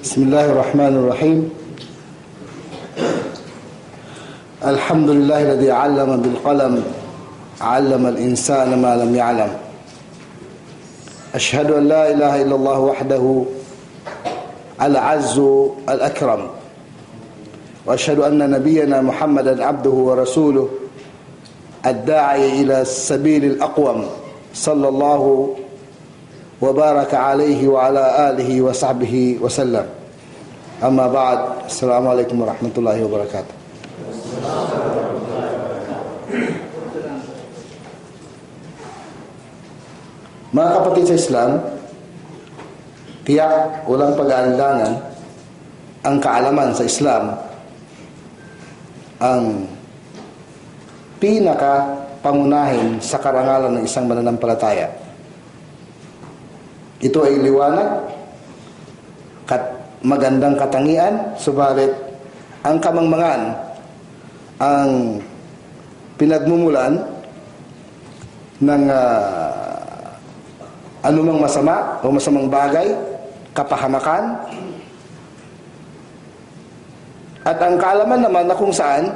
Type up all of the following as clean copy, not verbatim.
Bismillahirrahmanirrahim. Alhamdulillahilladzi 'allama bil qalam 'allama al-insana ma lam ya'lam. Ashhadu an la ilaha illallah wahdahu al-'azzu al-akram. Wa ashhadu anna nabiyyana Muhammadan 'abduhu wa rasuluhu ad-da'i ila as-sabilil aqwam. Sallallahu wa baraka alaihi wa ala alihi wa sahbihi wa sallam. Amma ba'd. Assalamualaikum warahmatullahi wabarakatuh. Mga kapatid sa Islam, tiyak walang pag-aalinlangan ang kaalaman sa Islam ang pinaka-pangunahin sa karangalan ng isang mananampalataya. Ito ay liwanag, magandang katangian, subalit ang kamangmangan, ang pinagmumulan ng anumang masama o masamang bagay, kapahamakan, at ang kaalaman naman na kung saan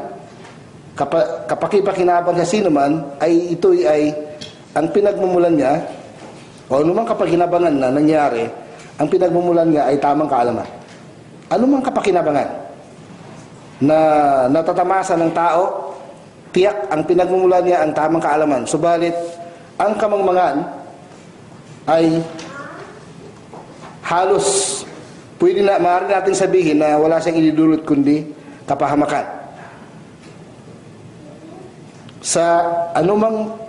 kapakipakinabang sa sino man ay ito ay ang pinagmumulan niya o anumang kapakinabangan na nangyari, ang pinagmumulan niya ay tamang kaalaman. Anumang kapakinabangan na natatamasa ng tao, tiyak ang pinagmumulan niya ang tamang kaalaman. Subalit ang kamangmangan ay halos maaari natin sabihin na wala siyang idudulot kundi kapahamakan. Sa anumang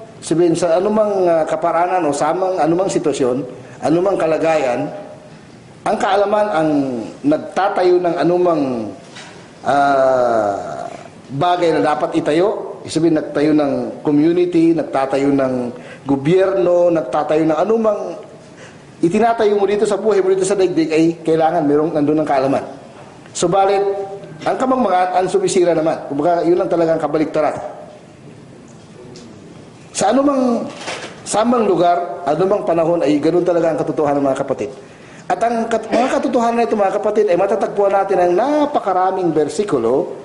kaparanan o anumang sitwasyon, anumang kalagayan, ang kaalaman ang nagtatayo ng anumang bagay na dapat itayo. Sabihin, nagtayo ng community, nagtatayo ng gobyerno, nagtatayo ng anumang itinatayo mo dito sa buhay mo dito sa daigdig ay kailangan nandun ng kaalaman. Subalit, ang kamangmangan ang sumisira naman. Kumbaga, yun lang talagang kabaliktaran. Sa anumang samang lugar, anumang panahon ay ganoon talaga ang katotohanan, mga kapatid. At ang mga katotohanan na ito, mga kapatid, ay matatagpuan natin ang napakaraming bersikulo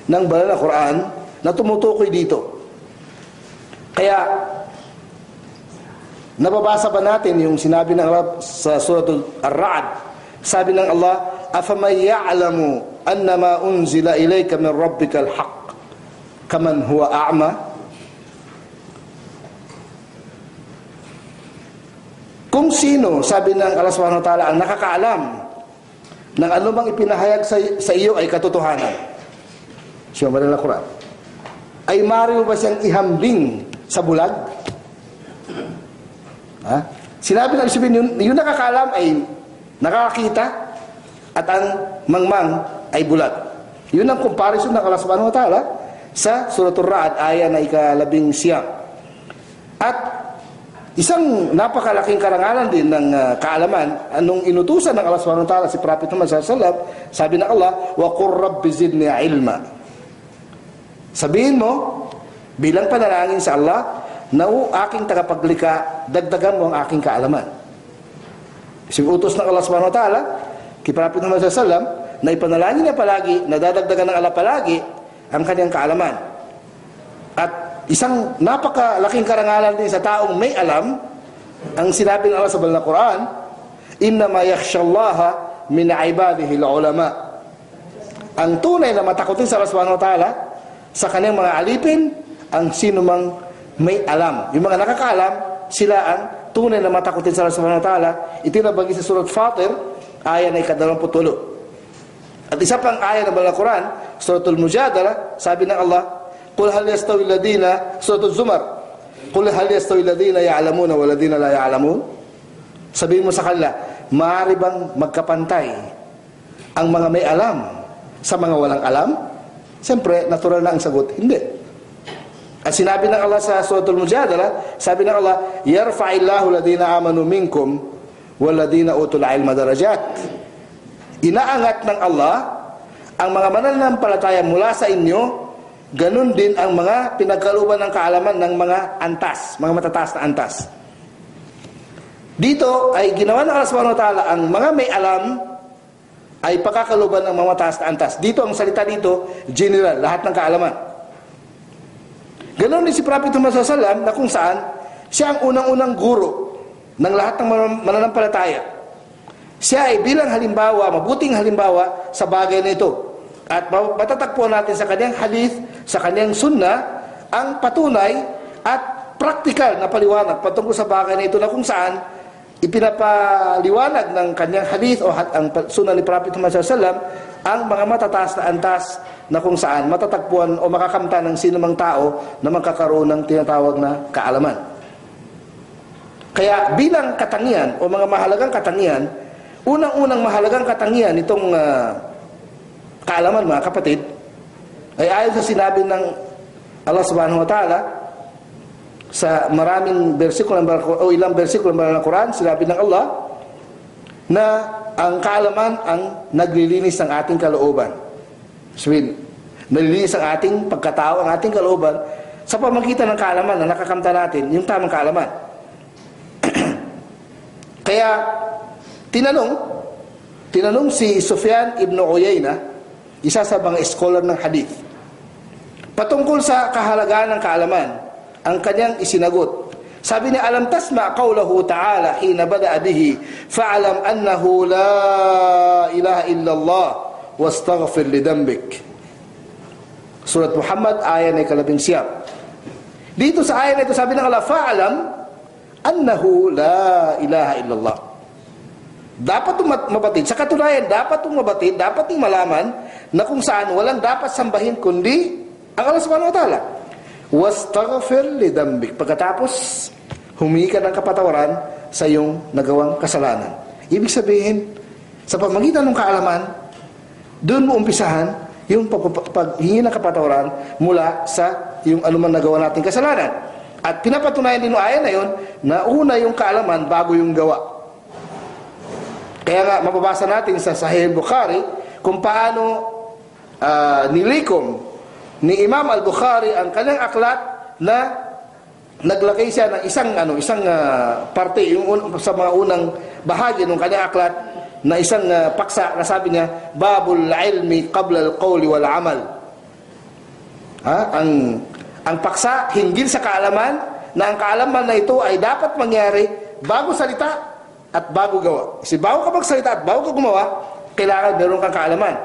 ng banal na Quran na tumutukoy dito. Kaya nababasa ba natin yung sinabi ng Allah sa suratul Ar-Ra'd? Sabi ng Allah, "Afaman ya'lamu annama unzila ilayka min rabbikal haqq kaman huwa a'ma?" Kung sino, sabi ng Allah Subhanahu wa ta'ala, ang nakakaalam ng anumang ipinahayag sa iyo ay katotohanan. Siya banal na Quran. Ay maaari ba siyang ihambing sa bulag? Ha? Sinabi ng sabihin, yung nakakaalam ay nakakakita at ang mangmang ay bulag. Yun ang comparison ng Allah Subhanahu wa ta'ala sa Suratul Ra'd, aya na ika-11. At isang napakalaking karangalan din ng kaalaman, anong inutusan ng Allah Subhanahu wa ta'ala si Prophet Muhammad sallallahu alaihi wasallam, sabi ng Allah, "Wa qur rabbi zidni ilma." Sabihin mo bilang panalangin sa Allah, na aking tagapaglikha, dagdagan mo ang aking kaalaman. Isang utos ng Allah Subhanahu wa ta'ala kay Prophet Muhammad sallallahu alaihi wasallam na ipanalangin niya palagi, na dadagdagan ng Allah palagi ang kanyang kaalaman. At isang napakalaking karangalan din sa taong may alam, ang sinabi ng Allah sa banal na Quran, "Innama yakhshallaha min ibadihi al-ulama." Ang tunay na matakotin sa Allah Subhanahu wa ta'ala sa kanyang mga alipin, ang sino mang may alam. Yung mga nakakaalam, sila ang tunay na matakotin sa Allah Subhanahu wa ta'ala. Itinabagi sa surat Fatir, aya na ika-28. At isa pang aya ng banal na Quran, suratul Mujadala, sabi ng Allah, "Qul hal yastawi alladhina," suratul Zumar, "Qul hal yastawi alladhina ya'lamuna wal ladhina la ya'lamun?" Sabihin mo sa kanila, maaari bang magkapantay ang mga may alam sa mga walang alam? Siyempre, natural na ang sagot, hindi. At sinabi ng Allah sa suratul Mujadala, sabi ng Allah, "Yarfa'illahu alladhina amanu minkum wal ladhina utul ilma darajat." Inaangat ng Allah ang mga mananampalataya mula sa inyo, ganun din ang mga pinagkalooban ng kaalaman ng mga antas, mga matataas na antas. Dito ay ginawa ng Allah Subhanahu wa ta'ala ang mga may alam ay pagkakaloban ng mga mataas na antas. Dito, ang salita dito, general, lahat ng kaalaman. Ganon din si Prophet Muhammad SAW na kung saan siya ang unang-unang guro ng lahat ng mananampalataya. Siya ay bilang halimbawa, mabuting halimbawa sa bagay na ito. At matatagpuan natin sa kanyang hadith, sa kanyang sunnah, ang patunay at praktikal na paliwanag patungkol sa bagay na ito na kung saan ipinapaliwanag ng kanyang hadith o ang sunnah ni Prophet Muhammad SAW ang mga matataas na antas na kung saan matatagpuan o makakamta ng sinumang tao na magkakaroon ng tinatawag na kaalaman. Kaya bilang katangian o mga mahalagang katangian, unang-unang mahalagang katangian itong kaalaman, mga kapatid, ay ayon sa sinabi ng Allah Subhanahu wa Ta'ala sa maraming bersikulo o ilang bersikulo ng Quran. Sinabi ng Allah na ang kaalaman ang naglilinis ng ating kalooban. Sabihin, nalilinis ang ating pagkatao, ang ating kalooban sa pamagitan ng kaalaman na nakakamta natin, yung tamang kaalaman. Kaya tinanong si Sufyan ibn Uyayna, isa sa mga scholar ng hadith, patungkol sa kahalagaan ng kaalaman. Ang kanyang isinagot, sabi niya, alam tasma qawlahu ta'ala hina bada'a bihi fa'alam annahu la ilaha illallah wastaghfir li dhanbik. Surat Muhammad, aya na 11. Dito sa aya na ito, sabi ng Allah, fa'alam annahu la ilaha illallah. Dapat mabatid. Sa katunayan, dapat mabatid, dapat malaman na kung saan walang dapat sambahin kundi ang Allah Subhanahu wa Ta'ala. Wastaghfir li dhanbik. Pagkatapos, humingi ka ng kapatawaran sa iyong nagawang kasalanan. Ibig sabihin, sa pamagitan ng kaalaman, doon mo umpisahan yung paghingi ng kapatawaran mula sa yung anuman nagawa nating kasalanan. At pinapatunayan din ng ayan na yun, na una yung kaalaman bago yung gawa. Kaya nga, mababasa natin sa Sahih Bukhari kung paano nilikom ni Imam Al-Bukhari ang kanyang aklat na naglagay siya ng isang parte, yung sa mga unang bahagi ng kanyang aklat na isang paksa na sabi niya, Babul ilmi qabla al-qawli wal amal. Ang paksa hinggil sa kaalaman, na ang kaalaman na ito ay dapat mangyari bago salita at bago gawa. Kasi bago ka magsalita at bago ka gumawa, kailangan meron kang kaalaman.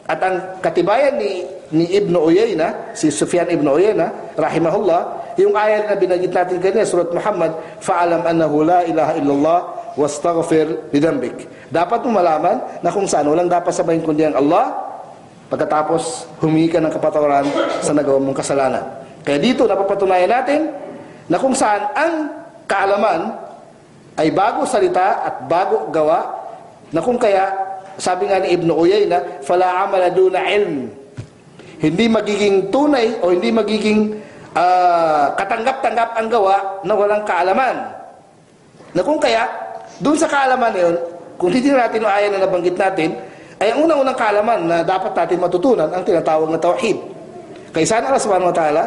At ang katibayan ni Ibn Uyayna, si Sufyan Ibn Uyayna, rahimahullah, yung ayat na binanggit natin kanina, Surat Muhammad, fa'alam annahu la ilaha illallah wastaghfir li dhanbik. Dapat mo malaman na kung saan walang dapat sabahin kundi ang Allah, pagkatapos humingi ka ng kapatawaran sa nagawa mong kasalanan. Kaya dito napapatunayan natin na kung saan ang kaalaman ay bago salita at bago gawa, na kung kaya sabi nga ni Ibn Uyayna, fala amala duna ilm. Hindi magiging tunay o hindi magiging katanggap-tanggap ang gawa na walang kaalaman. Na kung kaya, doon sa kaalaman na yun, kung titignan natin ang ayan na nabanggit natin, ay ang unang-unang kaalaman na dapat natin matutunan ang tinatawag na tauhid. Kaya sana Allah Subhanahu wa Ta'ala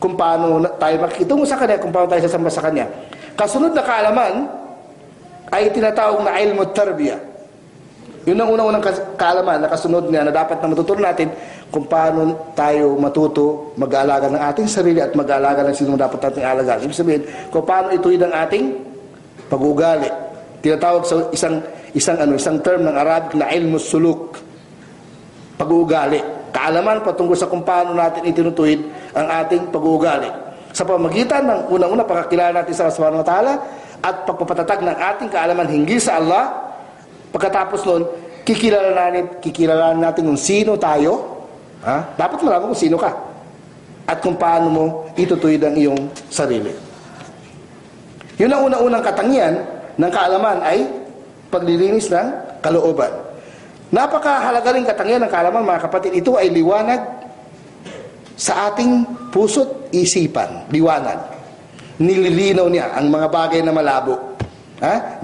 kung paano tayo makikitungo sa Kanya, kung paano tayo sasamba sa Kanya. Kasunod na kaalaman ay tinatawag na ilmu tarbiyah. Yun ang unang-unang kaalaman na kasunod niya na dapat na matutunan natin kung paano tayo matuto mag-aalaga ng ating sarili at mag-aalaga ng sino dapat nating alagaan. Ibig sabihin, kung paano ituwid ang ating pag-uugali. Tinatawag sa isang term ng Arabic na ilmu suluk. Pag-uugali. Kaalaman patungkol sa kung paano natin itinutuwid ang ating pag-uugali. Sa pamagitan ng unang-una pagkakilala natin sa Allah Subhanahu wa Ta'ala at pagpapatatag ng ating kaalaman hinggil sa Allah. Pagkatapos nun, kikilalanin natin kung sino tayo. Dapat malaman kung sino ka. At kung paano mo itutuwid ang iyong sarili. Yun ang unang-unang katangian ng kaalaman ay paglilinis ng kalooban. Napakahalaga rin katangian ng kaalaman, mga kapatid. Ito ay liwanag sa ating puso't isipan. Liwanag. Nililinaw niya ang mga bagay na malabo.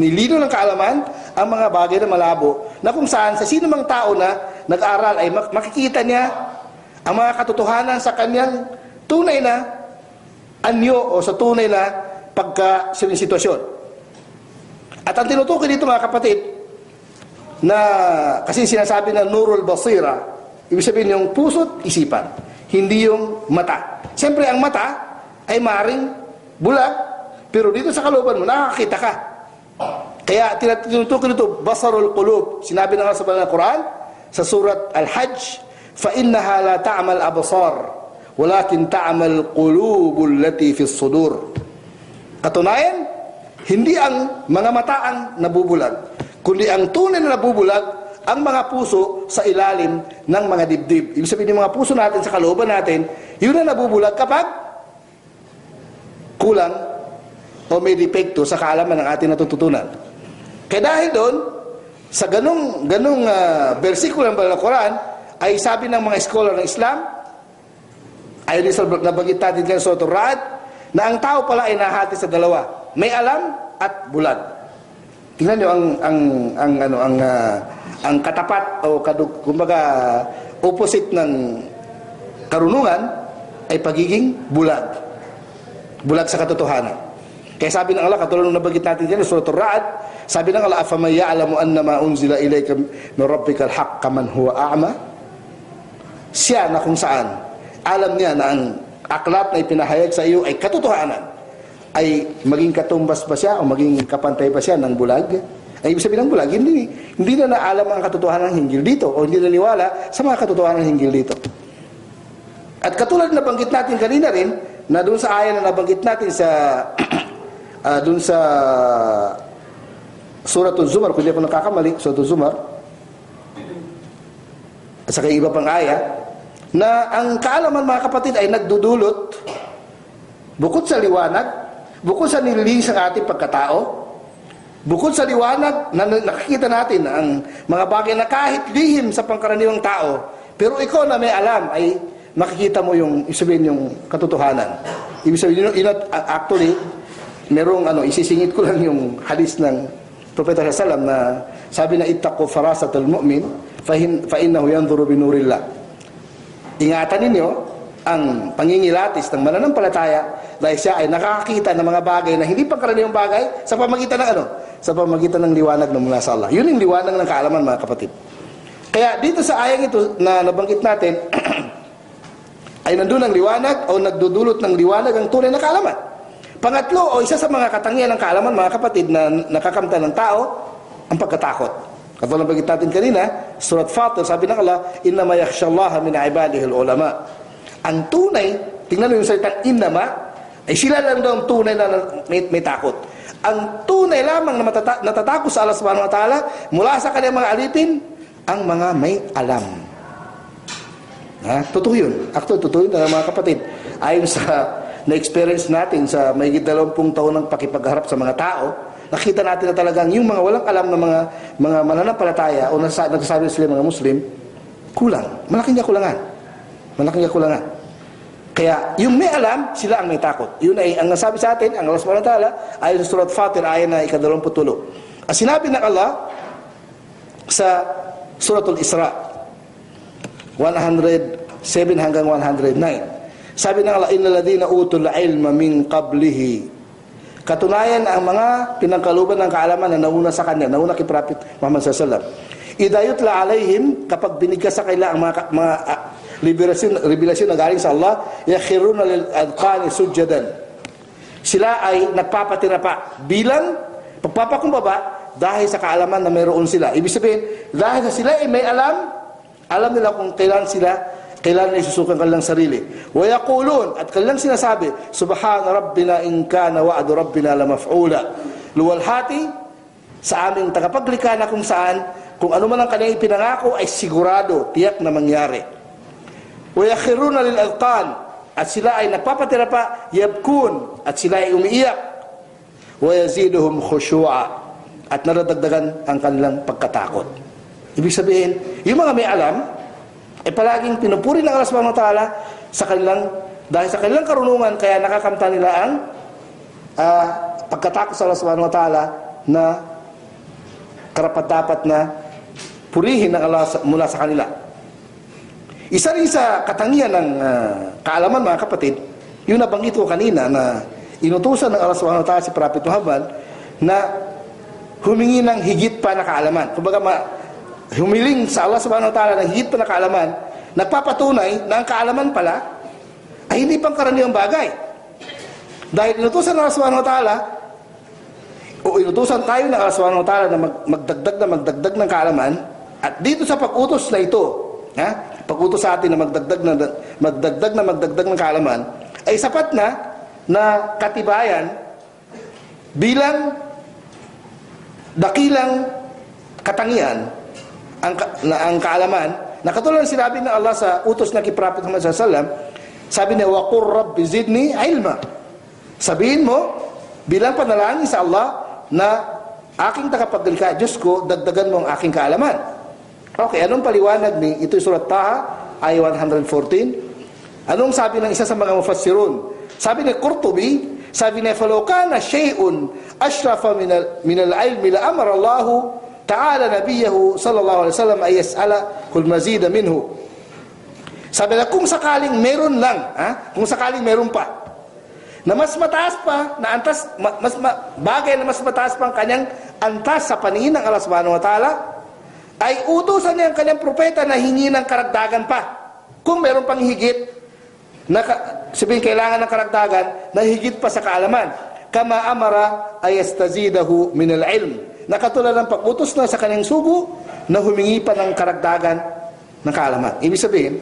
Nililinaw ng kaalaman ang mga bagay na malabo, na kung saan sa sino mang tao na nag-aral ay makikita niya ang mga katotohanan sa kanyang tunay na anyo o sa tunay na pagka-sitwasyon. At ang tinutukoy dito, mga kapatid, na, kasi sinasabi na nurul basira, ibig sabihin yung puso't isipan, hindi yung mata. Siyempre ang mata ay maring bulag, pero dito sa kalooban mo nakakita ka. Kaya tinutukoy nito basarul qulub. Sinabi na nga sa banal na Quran sa surat Al-Hajj, fa innaha la ta'mal absar walakin ta'mal qulubul lati fis sudur. Katunayan, hindi ang mga mata ang nabubulag, kundi ang tunay na nabubulag ang mga puso sa ilalim ng mga dibdib. Ibig sabihin yung mga puso natin sa kalooban natin, yun ang nabubulag kapag kulang o may depekto sa kaalaman ng ating natututunan. Kaya dahil doon, sa ganung versikulo ng Banal na Quran, ay sabi ng mga scholar ng Islam, ay din sa nabanggit natin sa Surah Ar-Ra'd, na ang tao pala ay nahati sa dalawa, may alam at bulag. Tingnan niyo ang katapat o kumbaga opposite ng karunungan ay pagiging bulag. Bulag sa katotohanan. Kaya sabi ng Allah, katulad ng nabanggit natin dyan sa Surah Ar-Ra'd, sabi ng Allah, afaman ya'lamu annama unzila ilayka min rabbikal haqq kaman huwa a'ma. Siya na kung saan alam niya na ang aklat na ipinahayag sa iyo ay katotohanan, ay maging katumbas ba siya o maging kapantay ba siya ng bulag? Ay ibig sabihin ng bulag, hindi na naalam ang katotohanan ng hinggil dito o hindi naniwala sa mga katotohanan ng hinggil dito. At katulad na banggit natin kanina rin, na doon sa ayan na nabanggit natin sa doon sa Suratul Zumar, kung di ako nakakamali, Suratul Zumar, at saka iba pang aya, na ang kaalaman mga kapatid ay nagdudulot bukod sa liwanag, bukod sa nililihis ng ating pagkatao, bukod sa liwanag na nakikita natin ang mga bagay na kahit lihim sa pangkaraniwang tao, pero ikaw na may alam ay makikita mo yung isabihin yung katotohanan. Ibig sabihin, actually, merong isisingit ko lang yung hadis ng Propeta sallallahu alaihi wasallam na sabi na ittaqu farasatul mu'min fa innahu yanzuru binurillah. Ingatan ninyo ang pangingilatis ng mananampalataya dahil siya ay nakakakita ng mga bagay na hindi pangkaraniwang bagay sa pamagitan ng sa pamagitan ng liwanag na mula sa Allah. Yun yung liwanag ng kaalaman mga kapatid. Kaya dito sa ayang ito na nabanggit natin ay nandun ang liwanag o nagdudulot ng liwanag ang tunay na kaalaman. Pangatlo o isa sa mga katangian ng kaalaman mga kapatid na nakakamtan ng tao, ang pagkatakot. Katulad ng bagit natin kanina, Surat Fatir, sabi ng Allah, innama yakhshallaha min ibadihi al-ulama. Ang tunay, tingnan mo yung salitang innama, ay sila lang daw ang tunay na may takot. Ang tunay lamang na natatakot sa Allah subhanahu wa ta'ala, mula sa kanyang mga alipin, ang mga may alam. Totoo yun. Actually, totoo yun mga kapatid. Ayon sa na-experience natin sa mahigit 20 taon ng pakipagharap sa mga tao, nakita natin na talagang yung mga walang alam na mga mananampalataya o nagsasabi sila mga Muslim, kulang. Malaking kakulangan. Malaking kakulangan. Kaya yung may alam, sila ang may takot. Yun ay ang nasabi sa atin, ang Allah subhanahu wa ta'ala, ayon sa Surat Fatir, ayon na ika-20. Ang sinabi ng Allah sa Suratul Isra, 107 hanggang 109. Sabi ng Allah, innal ladina utul ilma min qablihi. Katunayan ang mga pinangkaluban ng kaalaman na nauna sa kanya, nauna kay Prophet Muhammad sallallahu alaihi wasallam. Idha yutla alaihim, kapag binigkas sa kanila ang mga revelasyon na galing sa Allah, yakhiruna lil adqani sujjadan. Sila ay nagpapatira pa bilang pagpapakumbaba dahil sa kaalaman na mayroon sila. Ibig sabihin, dahil sa sila ay may alam nila kung kailan isusukan kanilang sarili. Wa yaqulun, at kanilang sinasabi, subhana rabbina in kana wa'du rabbina lamaf'ula. Luwalhati sa aming tagapaglikha na kung saan, kung ano man ang kanilang ipinangako ay sigurado, tiyak na mangyari. Wa yakhiruna lil adqan, at sila ay nagpapatira pa, yabkun, at sila ay umiiyak. Wa yaziduhum khushu'a, at naradagdagan ang kanilang pagkatakot. Ibig sabihin, yung mga may alam, palaging pinupuri ng Allah subhanahu wa ta'ala dahil sa kanilang karunungan, kaya nakakamta nila ang pagkatakot sa Allah subhanahu wa ta'ala na karapat-dapat na purihin ng Allah mula sa kanila. Isa rin sa katangian ng kaalaman mga kapatid, yung nabanggit ko kanina na inutusan ng Allah subhanahu wa ta'ala si Prophet Muhammad na humingi ng higit pa na kaalaman. Kumbaga humiling sa Allah subhanahu wa ta'ala ng higit pa na kaalaman, nagpapatunay na ang kaalaman pala ay hindi pangkaraniwang bagay. Dahil inutusan ng Allah subhanahu wa ta'ala, o inutusan tayo ng Allah subhanahu wa ta'ala na magdagdag ng kaalaman, at dito sa pag-utos na ito, pag-utos sa atin na magdagdag ng kaalaman, ay sapat na katibayan bilang dakilang katangian ang kaalaman, na katulad ng sinabi ng Allah sa utos na kay Prophet Muhammad sallallahu alaihi wasallam, sabi niya, wa qur rabbi zidni ilma. Sabihin mo bilang panalangin sa Allah na aking tagapaglikha, Diyos ko, dagdagan mo ang aking kaalaman. Okay, anong paliwanag ni ito surat Taha ay 114? Anong sabi ng isa sa mga mufassirun? Sabi ni Qurtubi, sabi niya, فَلَوْ كَانَ شَيْءٌ أَشْرَفَ مِنَ الْعِلْمِ لَأَمَرَ اللَّهُ تعالى نبيه صلى الله عليه وسلم أن يسأل كل مزيد منه. Sabi na, kung sakaling meron lang, kung sakaling meron pa, na mas mataas pa, na antas, bagay na mas mataas pa ang kanyang antas sa paningin ng Allah subhanahu wa ta'ala, ay utusan niya ang kanyang propeta na hingi ng karagdagan pa. Kung meron pang higit, sabihin kailangan ng karagdagan, na higit pa sa kaalaman. Kama amara ayastazidahu min al-ilm. Nakatulad ng pag-utos na sa kanyang sugo na humingi pa ng karagdagan ng kaalaman. Ibig sabihin,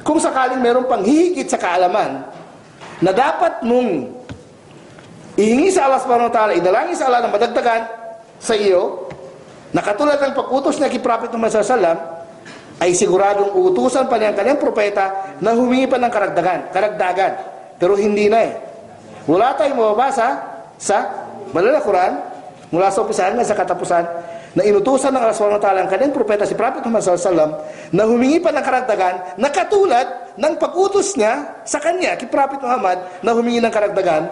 kung sakaling meron pang hihigit sa kaalaman na dapat mong ihingi sa Allah subhanahu wa ta'ala, idalangin sa Allah na madagdagan sa iyo, nakatulad ng pag-utos na kay Prophet Muhammad sallallahu alaihi wasallam, ay siguradong uutusan pa niya ang kanyang propeta na humingi pa ng karagdagan. Pero hindi na Wala tayong mababasa sa banal na Quran, mula sa umpisahan na sa katapusan, na inutusan ng Allah subhanahu wa ta'ala ang kanyang propeta si Prophet Muhammad sallallahu alaihi wasallam na humingi pa ng karagdagan na katulad ng pag-utos niya sa kanya, kay Prophet Muhammad, na humingi ng karagdagan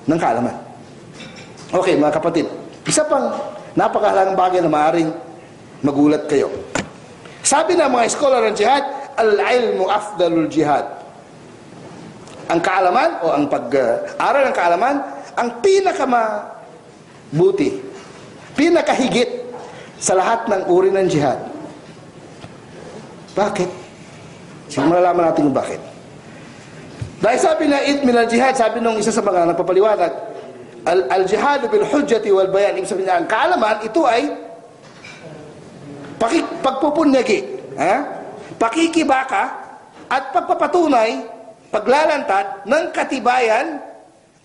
ng kaalaman. Okay, mga kapatid, isa pang napakahalagang bagay na maaaring magulat kayo. Sabi ng mga scholar ng jihad, al-ilmu afdalul jihad. Ang kaalaman o ang pag-aral ng kaalaman ang pinakamabuti, pinakahigit sa lahat ng uri ng jihad. Bakit? Sige, malalaman natin kung bakit. Dahil sabi na min al-jihad, sabi nung isa sa mga nagpapaliwanag, al-jihad bil hujjati wal bayan. Ibig sabihin niya, ang kaalaman, ito ay pagpupunyagi, pakikibaka at pagpapatunay, paglalantad ng katibayan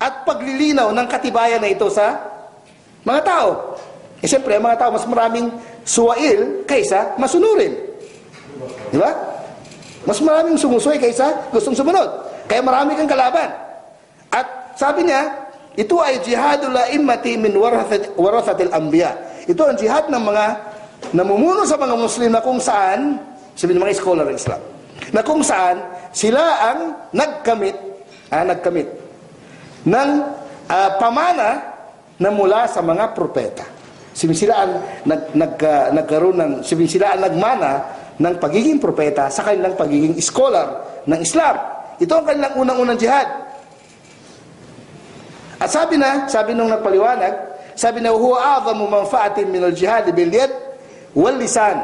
at paglilinaw ng katibayan na ito sa mga tao. Siyempre, ang mga tao mas maraming suwail kaysa masunurin. Di ba? Mas maraming sumusuway kaysa gustong sumunod. Kaya marami kang kalaban. At sabi niya, ito ay jihadul a'immati min warathatil anbiya. Ito ang jihad ng mga namumuno sa mga Muslim na kung saan, sabi ng mga scholar ng Islam, na kung saan sila ang nagkamit ng pamana na mula sa mga propeta. Sila ang nagkaroon ng, sila ang nagmana ng pagiging propeta sa kanilang pagiging scholar ng Islam. Ito ang kanilang unang-unang jihad. At sabi nung nagpaliwanag, sabi na, huwa a'zamu manfa'atin min al-jihad bil yad wal lisan.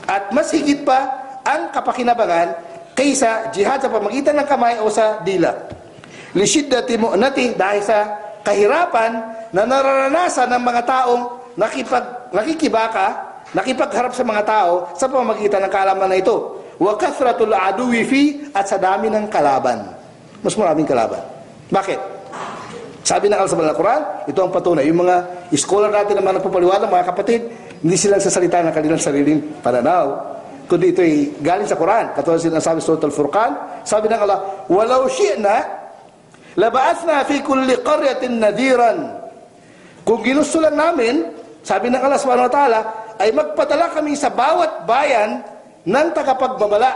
At mas higit pa ang kapakinabangan kaysa jihad sa pamagitan ng kamay o sa dila. Li shiddati mu'nati, dahil sa kahirapan na nararanasan ng mga taong nakipagharap sa mga tao sa pamamagitan ng kaalaman na ito. Wa kathratul aduwi fi, at sa dami ng kalaban. Mas maraming kalaban. Bakit? Sabi ng Allah sa Banal na Quran, ito ang patunay. Yung mga scholar natin na mga nagpapaliwanag, mga kapatid, hindi sila sasalita ng kanilang sariling pananaw, kundi ito ay galing sa Quran. Katulad sinasabi sa Surah Al-Furqan, sabi ng Allah, walau syi'na laba'athna fi kulli qaryatin nadiran. Kung ginusto lang namin, sabi ng Allah subhanahu wa ta'ala, ay magpadala kami sa bawat bayan ng tagapagbabala.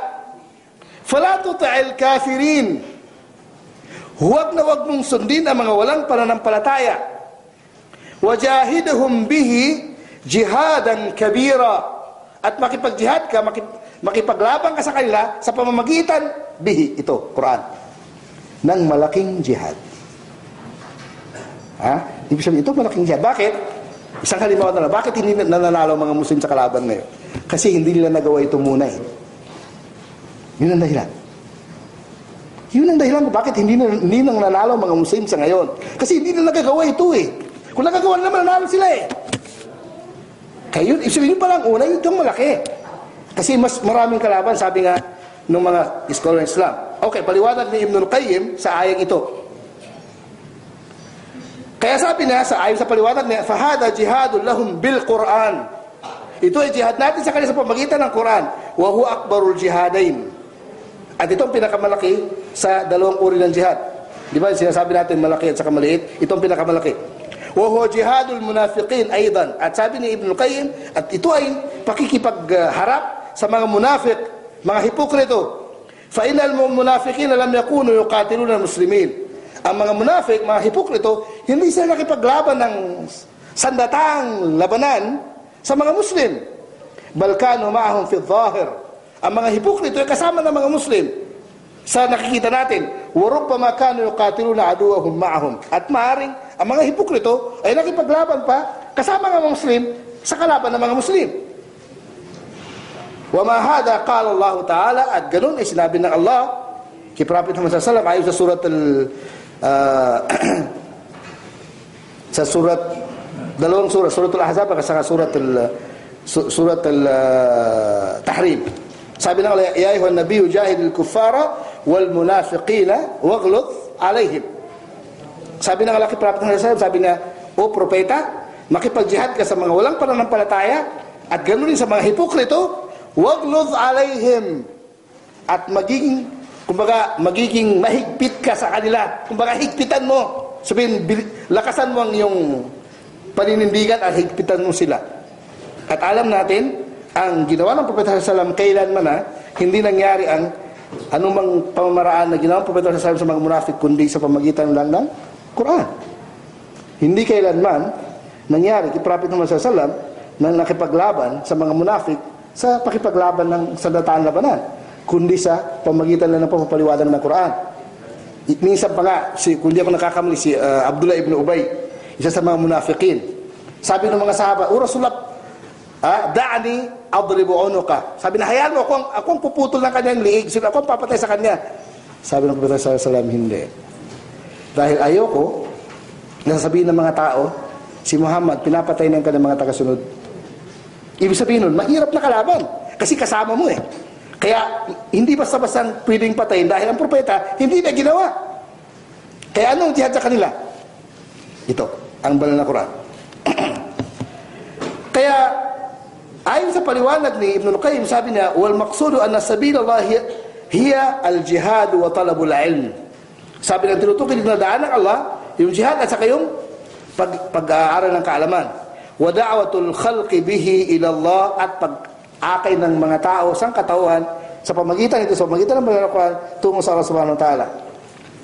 Fala tuti'il kafirin. Huwag na huwag mong sundin ang mga walang pananampalataya. Wajahidhum bihi jihadan kabira. At makipag-jihad ka, makipaglabang ka sa kanila sa pamamagitan, bihi, ito, Quran, ng malaking jihad. Ibig sabihin, ito malaking jihad. Bakit? Isang halimbawa na lang, bakit hindi nananalo mga Muslim sa kalaban ngayon? Kasi hindi nila nagawa ito muna eh. Yun ang dahilan. Yun ang dahilan kung bakit hindi nang nanalo mga Muslim sa ngayon. Kasi hindi nila nagagawa ito eh. Kung nagagawa naman, nanalo sila eh. Kaya yun, yun palang una, yun yung malaki. Kasi mas maraming kalaban, sabi nga ng mga scholar ng Islam. Okay, paliwanag ni Ibnul Qayyim sa ayang ito. Kaya sabi niya, ayon sa paliwanag niya, fahada jihadul lahum bil Quran. Ito ay jihad natin sa kanila sa pamagitan ng Quran. Wa huwa akbarul jihadain. At ito ang pinakamalaki sa dalawang uri ng jihad. Di ba sinasabi natin malaki at saka maliit? Ito ang pinakamalaki. Wa huwa jihadul munafiqin aidan. At sabi ni Ibn Qayyim, at ito ay pakikipagharap sa mga munafiq, mga hipokrito. Fa innal munafiqin lam yakunu yuqatiluna al-muslimin. Ang mga munafik, mga hipokrito, hindi sila nakipaglaban ng sandatang labanan sa mga Muslim. Balkano ma'ahum fi dhahir. Ang mga hipokrito ay kasama ng mga Muslim. Sa nakikita natin, warubbama kanu yuqatiluna aduwahum ma'ahum. At maaring ang mga hipokrito ay nakipaglaban pa kasama ng mga Muslim sa kalaban ng mga Muslim. Wa ma hada qala Allah Ta'ala, at ganun ay sinabi ng Allah kay Prophet Muhammad sallallahu alaihi wasallam ayon sa dalawang surat, suratul Ahzab at saka suratul Tahrim. Sabi ng Allah, ya ayyuhan nabiyyu jahidil kuffara wal munafiqina waghluz alaihim. Sabi ng Allah kay Prophet Muhammad sallallahu alaihi wasallam, sabi niya, o propeta, makipagjihad ka sa mga walang pananampalataya at ganoon din sa mga hipokrito, waghluz alaihim, at magiging mahigpit ka sa kanila. Kumbaga, higpitan mo. Sabihin, lakasan mo ang iyong paninindigan at higpitan mo sila. At alam natin, ang ginawa ng Propeta sallallahu alaihi wasallam kailanman hindi nangyari ang anumang pamamaraan na ginawa ng Propeta sallallahu alaihi wasallam sa mga munafik, kundi sa pamagitan lang ng Quran. Hindi kailanman nangyari kay Propeta Muhammad sallallahu alaihi wasallam na nakipaglaban sa mga munafik sa pakipaglaban ng sandataan labanan, kundi sa pamagitan lang ng pagpapaliwanag ng Quran. Minsan pa nga, kundi ako nakakamali, si Abdullah ibn Ubay, isa sa mga munafiqin, sabi ng mga sahaba, o Rasulullah, da'ani adribu unuka. Sabi na, hayaan mo, akong puputol ng kanyang liig, akong papatay sa kanya. Sabi ng Propeta sallallahu alaihi wasallam, hindi. Dahil ayoko, nasasabihin ng mga tao, si Muhammad, pinapatay ng kanyang mga tagasunod. Ibig sabihin nun, mahirap na kalaban, kasi kasama mo eh. Kaya, hindi basta-basta pwedeng patayin dahil ang propeta, hindi na ginawa. Kaya anong jihad sa kanila? Ito, ang banal na Quran. Kaya, ayon sa paliwanag ni Ibn Qayyim, sabi niya, wal maqsudu anna sabilallah hiya al-jihad wa talabul ilm. Sabi ng tinutukoy na daan ng Allah, yung jihad at saka yung pag-aaral ng kaalaman. Wa da'watul khalqi bihi ila Allah, at pag-akay ng mga tao sa katauhan sa pamagitan ito, sa pamagitan ng Quran tungo sa Allah Subhanahu wa Ta'ala.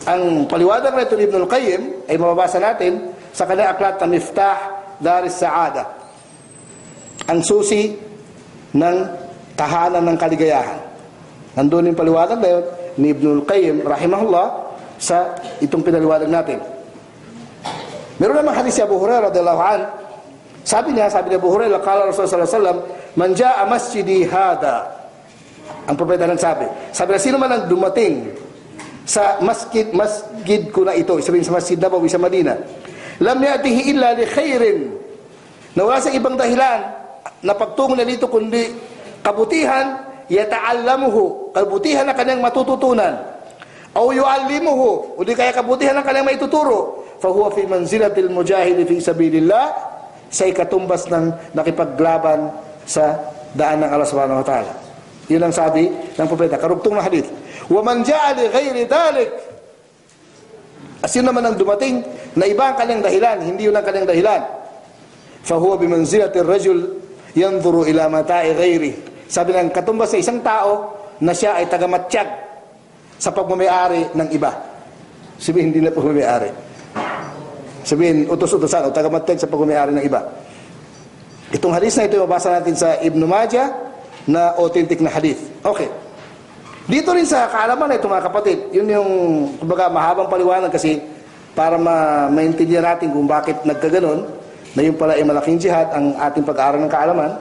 Ang paliwanag nito ni Ibn Qayyim ay mababasa natin sa kanyang aklat na Miftah Daris Sa'ada, ang susi ng tahanan ng kaligayahan. Nandun yung paliwanag na yun ni Ibn Qayyim rahimahullah sa itong pinaliwanag natin. Meron namang hadis si Abu Hurairah radhiyallahu anhu. Sabi ni Abu Hurairah, qala Rasulullah sallallahu alaihi wasallam, man jaa masjidi hada. Ang propeta nang sabi na sino man ang dumating sa masjid ko na ito, sabihin sa Masjid Nabawi sa Madina, lam yatihi illa li khairin, na wala sa ibang dahilan na pagtungo na dito kundi kabutihan, yata'allamuhu, kabutihan na kanyang matututunan, o yu'allimuhu, o di kaya kabutihan na kanyang maituturo, fahuwa fi manzilatil mujahidi fi sabilillah, sa ikatumbas ng nakipaglaban sa daan ng Allah Subhanahu wa Ta'ala. Yun ang sabi ng propeta, karugtong na hadith. Wa man ja'a li ghairi dhalik, asin naman ang dumating na iba ang kanyang dahilan, hindi yun ang kanyang dahilan, fahuwa bi manzilatir rajul yanzuru ila mata'i ghairi. Sabi ng katumbas sa isang tao na siya ay tagamatsyag sa pagmamayari ng iba. Sabihin, hindi na pagmamayari. Sabihin, utos-utosan o tagamatsyag sa pagmamayari ng iba. Itong hadith na ito, mabasa natin sa Ibn Majah na authentic na hadith. Okay. Dito rin sa kaalaman na ito, mga kapatid, yun yung, kumbaga, mahabang paliwanag kasi para maintindihan natin kung bakit nagkaganon. na yung pala ay malaking jihad ang ating pag-aaral ng kaalaman,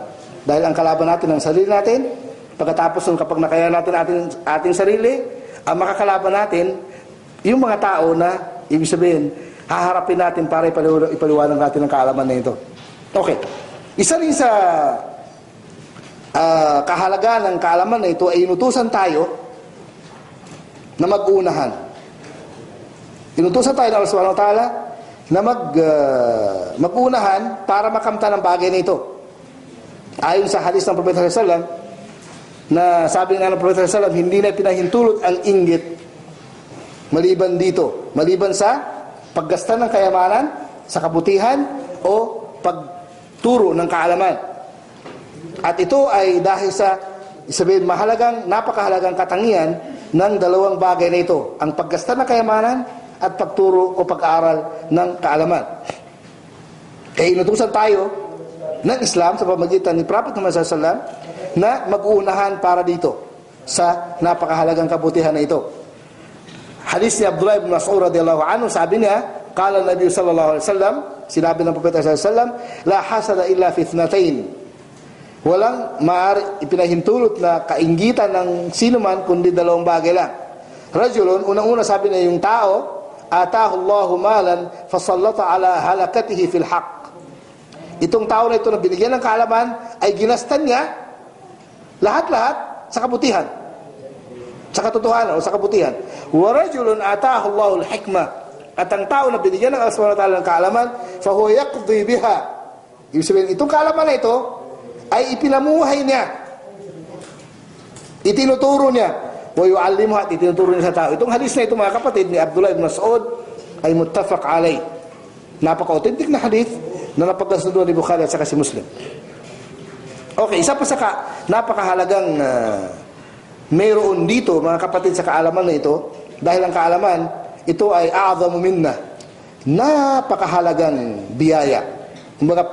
dahil ang kalaban natin ang sarili natin. Pagkatapos nun, kapag nakaya natin ating sarili, ang makakalaban natin yung mga tao na ibig sabihin haharapin natin para ipaliwanag natin ang kaalaman na ito. Okay, isa rin sa kahalagahan ng kaalaman na ito ay inutusan tayo na mag-uunahan. Inutusan tayo ng Allah subhanahu wa ta'ala na mag-uunahan para makamtan ang bagay na ito. Ayon sa hadis ng Propeta sallallahu alaihi wasallam, na sabi nga ng Propeta sallallahu alaihi wasallam, hindi na pinahintulot ang inggit maliban dito, maliban sa paggasta ng kayamanan, sa kabutihan o pagturo ng kaalaman. At ito ay dahil sa sabihin napakahalagang katangian ng dalawang bagay na ito, ang paggasta ng kayamanan at pagturo o pag-aaral ng kaalaman. Kaya inutusan tayo ng Islam sa pamamagitan ni Prophet Muhammad sallallahu alaihi wasallam na mag-uunahan para dito sa napakahalagang kabutihan na ito. Hadis ni Abdullah ibn Mas'ud radhiyallahu anhu, sabi niya, qala Nabi sallallahu alaihi wasallam, sinabi ng Propeta sallallahu alaihi wasallam, la hasada illa fi ithnatain. Walang maaari ipinahintulot na kainggitan ng sino man kundi dalawang bagay lang. Rajulun, unang-una sabi niya yung tao, atahu Allahu malan fasallata ala halakatihi fil haqq. Itong tao na ito na binigyan ng kaalaman ay ginastan niya lahat-lahat sa kabutihan, sa katotohanan o sa kabutihan. Wa rajulun atahu Allahu al-hikmah. At ang tao na binigyan ng Allah subhanahu wa ta'ala ng kaalaman, fa huwa yaqdi biha. Ibig sabihin, itong kaalaman na ito ay ipinamuhay niya, itinuturo niya, wa yu'allimuha, at itinuturo niya sa tao. Itong hadis na ito, mga kapatid, ni Abdullah ibn Mas'ud ay muttafaq alay. Napaka-authentic na hadith na napagkasunduan ni Bukhari at saka si Muslim. Okay, isa pa sa napakahalagang mayroon dito, mga kapatid, sa kaalaman na ito, dahil ang kaalaman ito ay a'zamu minna, napakahalagang biyaya. Kumbaga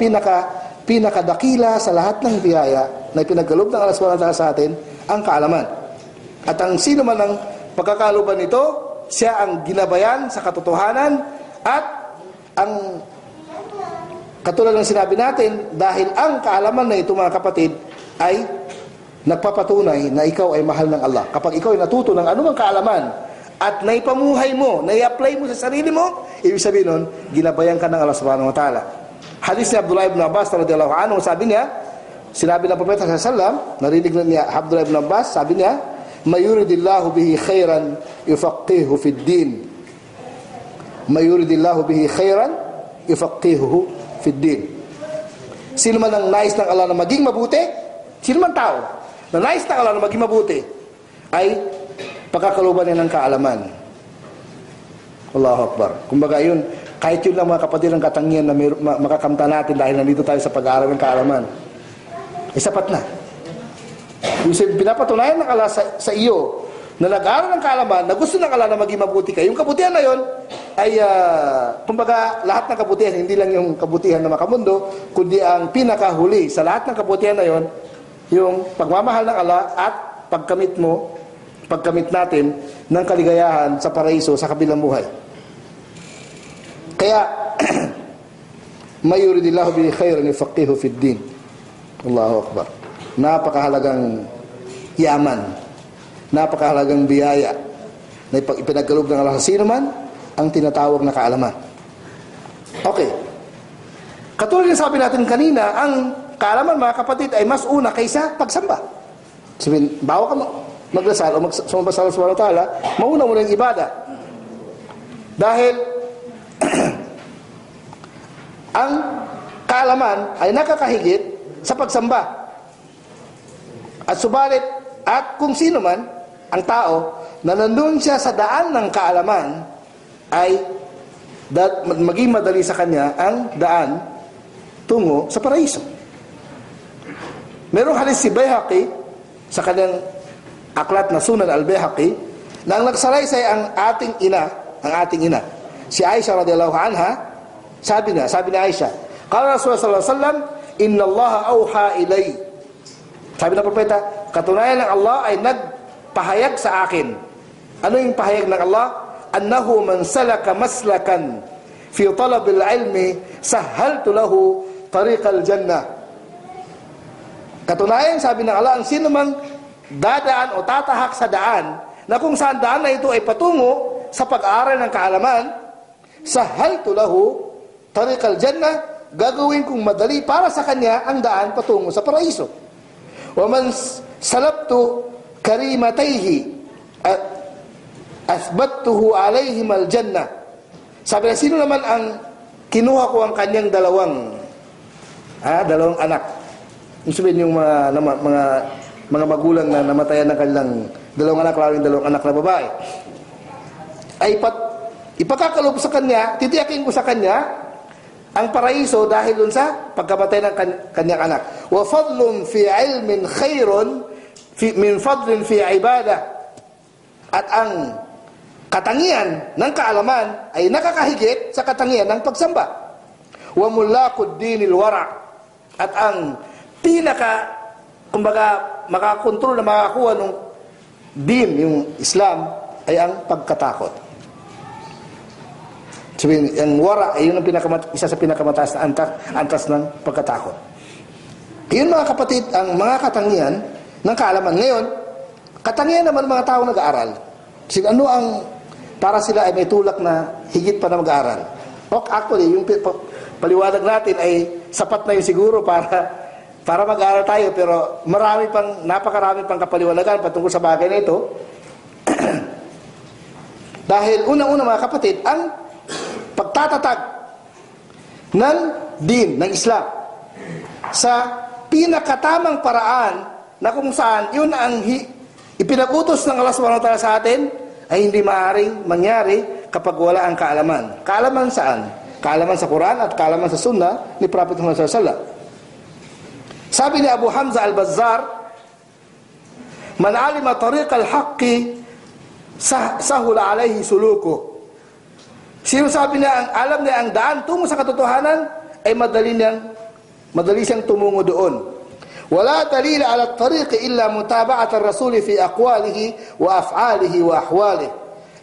pinakadakila sa lahat ng biyaya na ipinagkaloob ng Allah subhanahu wa ta'ala sa atin, ang kaalaman. At ang sino man ang pagkakaluban nito, siya ang ginabayan sa katotohanan. At ang katulad ng sinabi natin, dahil ang kaalaman na ito, mga kapatid, ay nagpapatunay na ikaw ay mahal ng Allah. Kapag ikaw ay natuto ng anumang kaalaman at naipamuhay mo, nai-apply mo sa sarili mo, ibig sabihin nun, ginabayan ka ng Allah subhanahu wa ta'ala. Hadis ni Abdullah ibn Abbas radhiyallahu anhu, sabi niya, sinabi ng Propeta sallallahu alaihi wasallam, narinig na niya Abdullah ibn Abbas, sabi niya, mayuridillahu bihi khairan yufaqihu fid din. Mayuridillahu bihi khairan yufaqihu fid din. Sino man ang nais ng Allah na maging mabuti, sino man tao na nais ng Allah na maging mabuti, ay pagkakaluban niya ng kaalaman. Allahu Akbar. Kumbaga yun, kahit yun lang, mga kapatid, ang katangian na makakamta natin dahil nandito tayo sa pag-aaral ng kaalaman, ay sapat na. Yung pinapatunayan ng Allah sa iyo na nag-aaral ng kaalaman, na gusto ng Allah na maging mabuti ka, yung kabutihan na yun ay kumbaga lahat ng kabutihan, hindi lang yung kabutihan na makamundo, kundi ang pinakahuli sa lahat ng kabutihan na yun, yung pagmamahal ng Allah at pagkamit natin ng kaligayahan sa paraiso sa kabilang buhay. Kaya mayuridillahu bihi khairan yufaqihu fid din. Allahu Akbar. Napakahalagang yaman, napakahalagang biyaya na ipinagkaloob ng Allah sa sino man ang tinatawag na kaalaman. Okay, katulad ng sabi natin kanina, ang kaalaman, mga kapatid, ay mas una kaysa pagsamba. Sabihin, bago ka magdasal o sumamba sa Allah subhanahu wa ta'ala, mauna mo na yung ibada. Dahil ang kaalaman ay nakakahigit sa pagsamba. At subalit, at kung sino man ang tao na nandun siya sa daan ng kaalaman, ay maging madali sa kanya ang daan tungo sa paraiso. Merong hadis si Baihaqi sa kanyang aklat na Sunan al-Baihaqi, na ang nagsalaysay ang ating ina, si Aisha radhiyallahu anha, sabi ni Aisha, qala Rasulullah sallallahu alaihi wasallam, inna Allah auha ilay. Sabi ng propeta, katunayan ng Allah ay nagpahayag sa akin. Ano yung pahayag ng Allah? Annahu man salaka maslakan fi talabil ilmi sahhaltu lahu tariqal jannah. Katunayan, sabi ng Allah, ang sino mang dadaan o tatahak sa daan na kung saan daan na ito ay patungo sa pag-aaral ng kaalaman, sahhaltu lahu tariqal jannah, gagawin kong madali para sa kanya ang daan patungo sa paraiso. Wa man salabtu karimatayhi at asbattuhu alayhim al-jannah. Sabi na, sino naman ang kinuha ko ang kanyang dalawang anak? Yung sabihin yung mga magulang na namatayan ng kanilang dalawang anak, lalo yung dalawang anak na babae, ay ipakakalob sa kanya, titiyakin ko sa kanya ang paraiso dahil dun sa pagkamatay ng kanyang anak. Wa fadlun fi ilmin khairun min fadlin fi ibadah. At ang katangian ng kaalaman ay nakakahigit sa katangian ng pagsamba. Wa mullaqud dinil wara'. At ang kumbaga makakontrol na makakuha ng din, yung Islam, ay ang pagkatakot. Sabihin, ang wara ay yun ang isa sa pinakamataas na antas ng pagkatakot. Yun, mga kapatid, ang mga katangian ng kaalaman. Ngayon, katangian naman mga tao nag-aaral. Kasi ano ang para sila ay may tulak na higit pa na mag-aaral? Actually, yung paliwanag natin ay sapat na yun siguro para mag-aaral tayo, pero napakarami pang kapaliwanagan patungkol sa bagay na ito. Dahil unang-una, mga kapatid, ang pagtatatag ng din, ng Islam, sa pinakatamang paraan na kung saan yun ang ipinag-utos ng Allah subhanahu wa ta'ala sa atin, ay hindi maaaring mangyari kapag wala ang kaalaman. Kaalaman saan? Kaalaman sa Quran at kaalaman sa Sunnah ni Prophet Muhammad sallallahu alaihi wasallam. Sabi ni Abu Hamza al-Bazzar, man alima tariq al-haqqi sahula alayhi suluku. Sino sabi niya, alam niya ang daan tungo sa katotohanan, ay madali siyang tumungo doon. Wala dalila ala tariq illa mutaba'at ar-rasul fi aqwalihi wa af'alihi wa ahwalihi.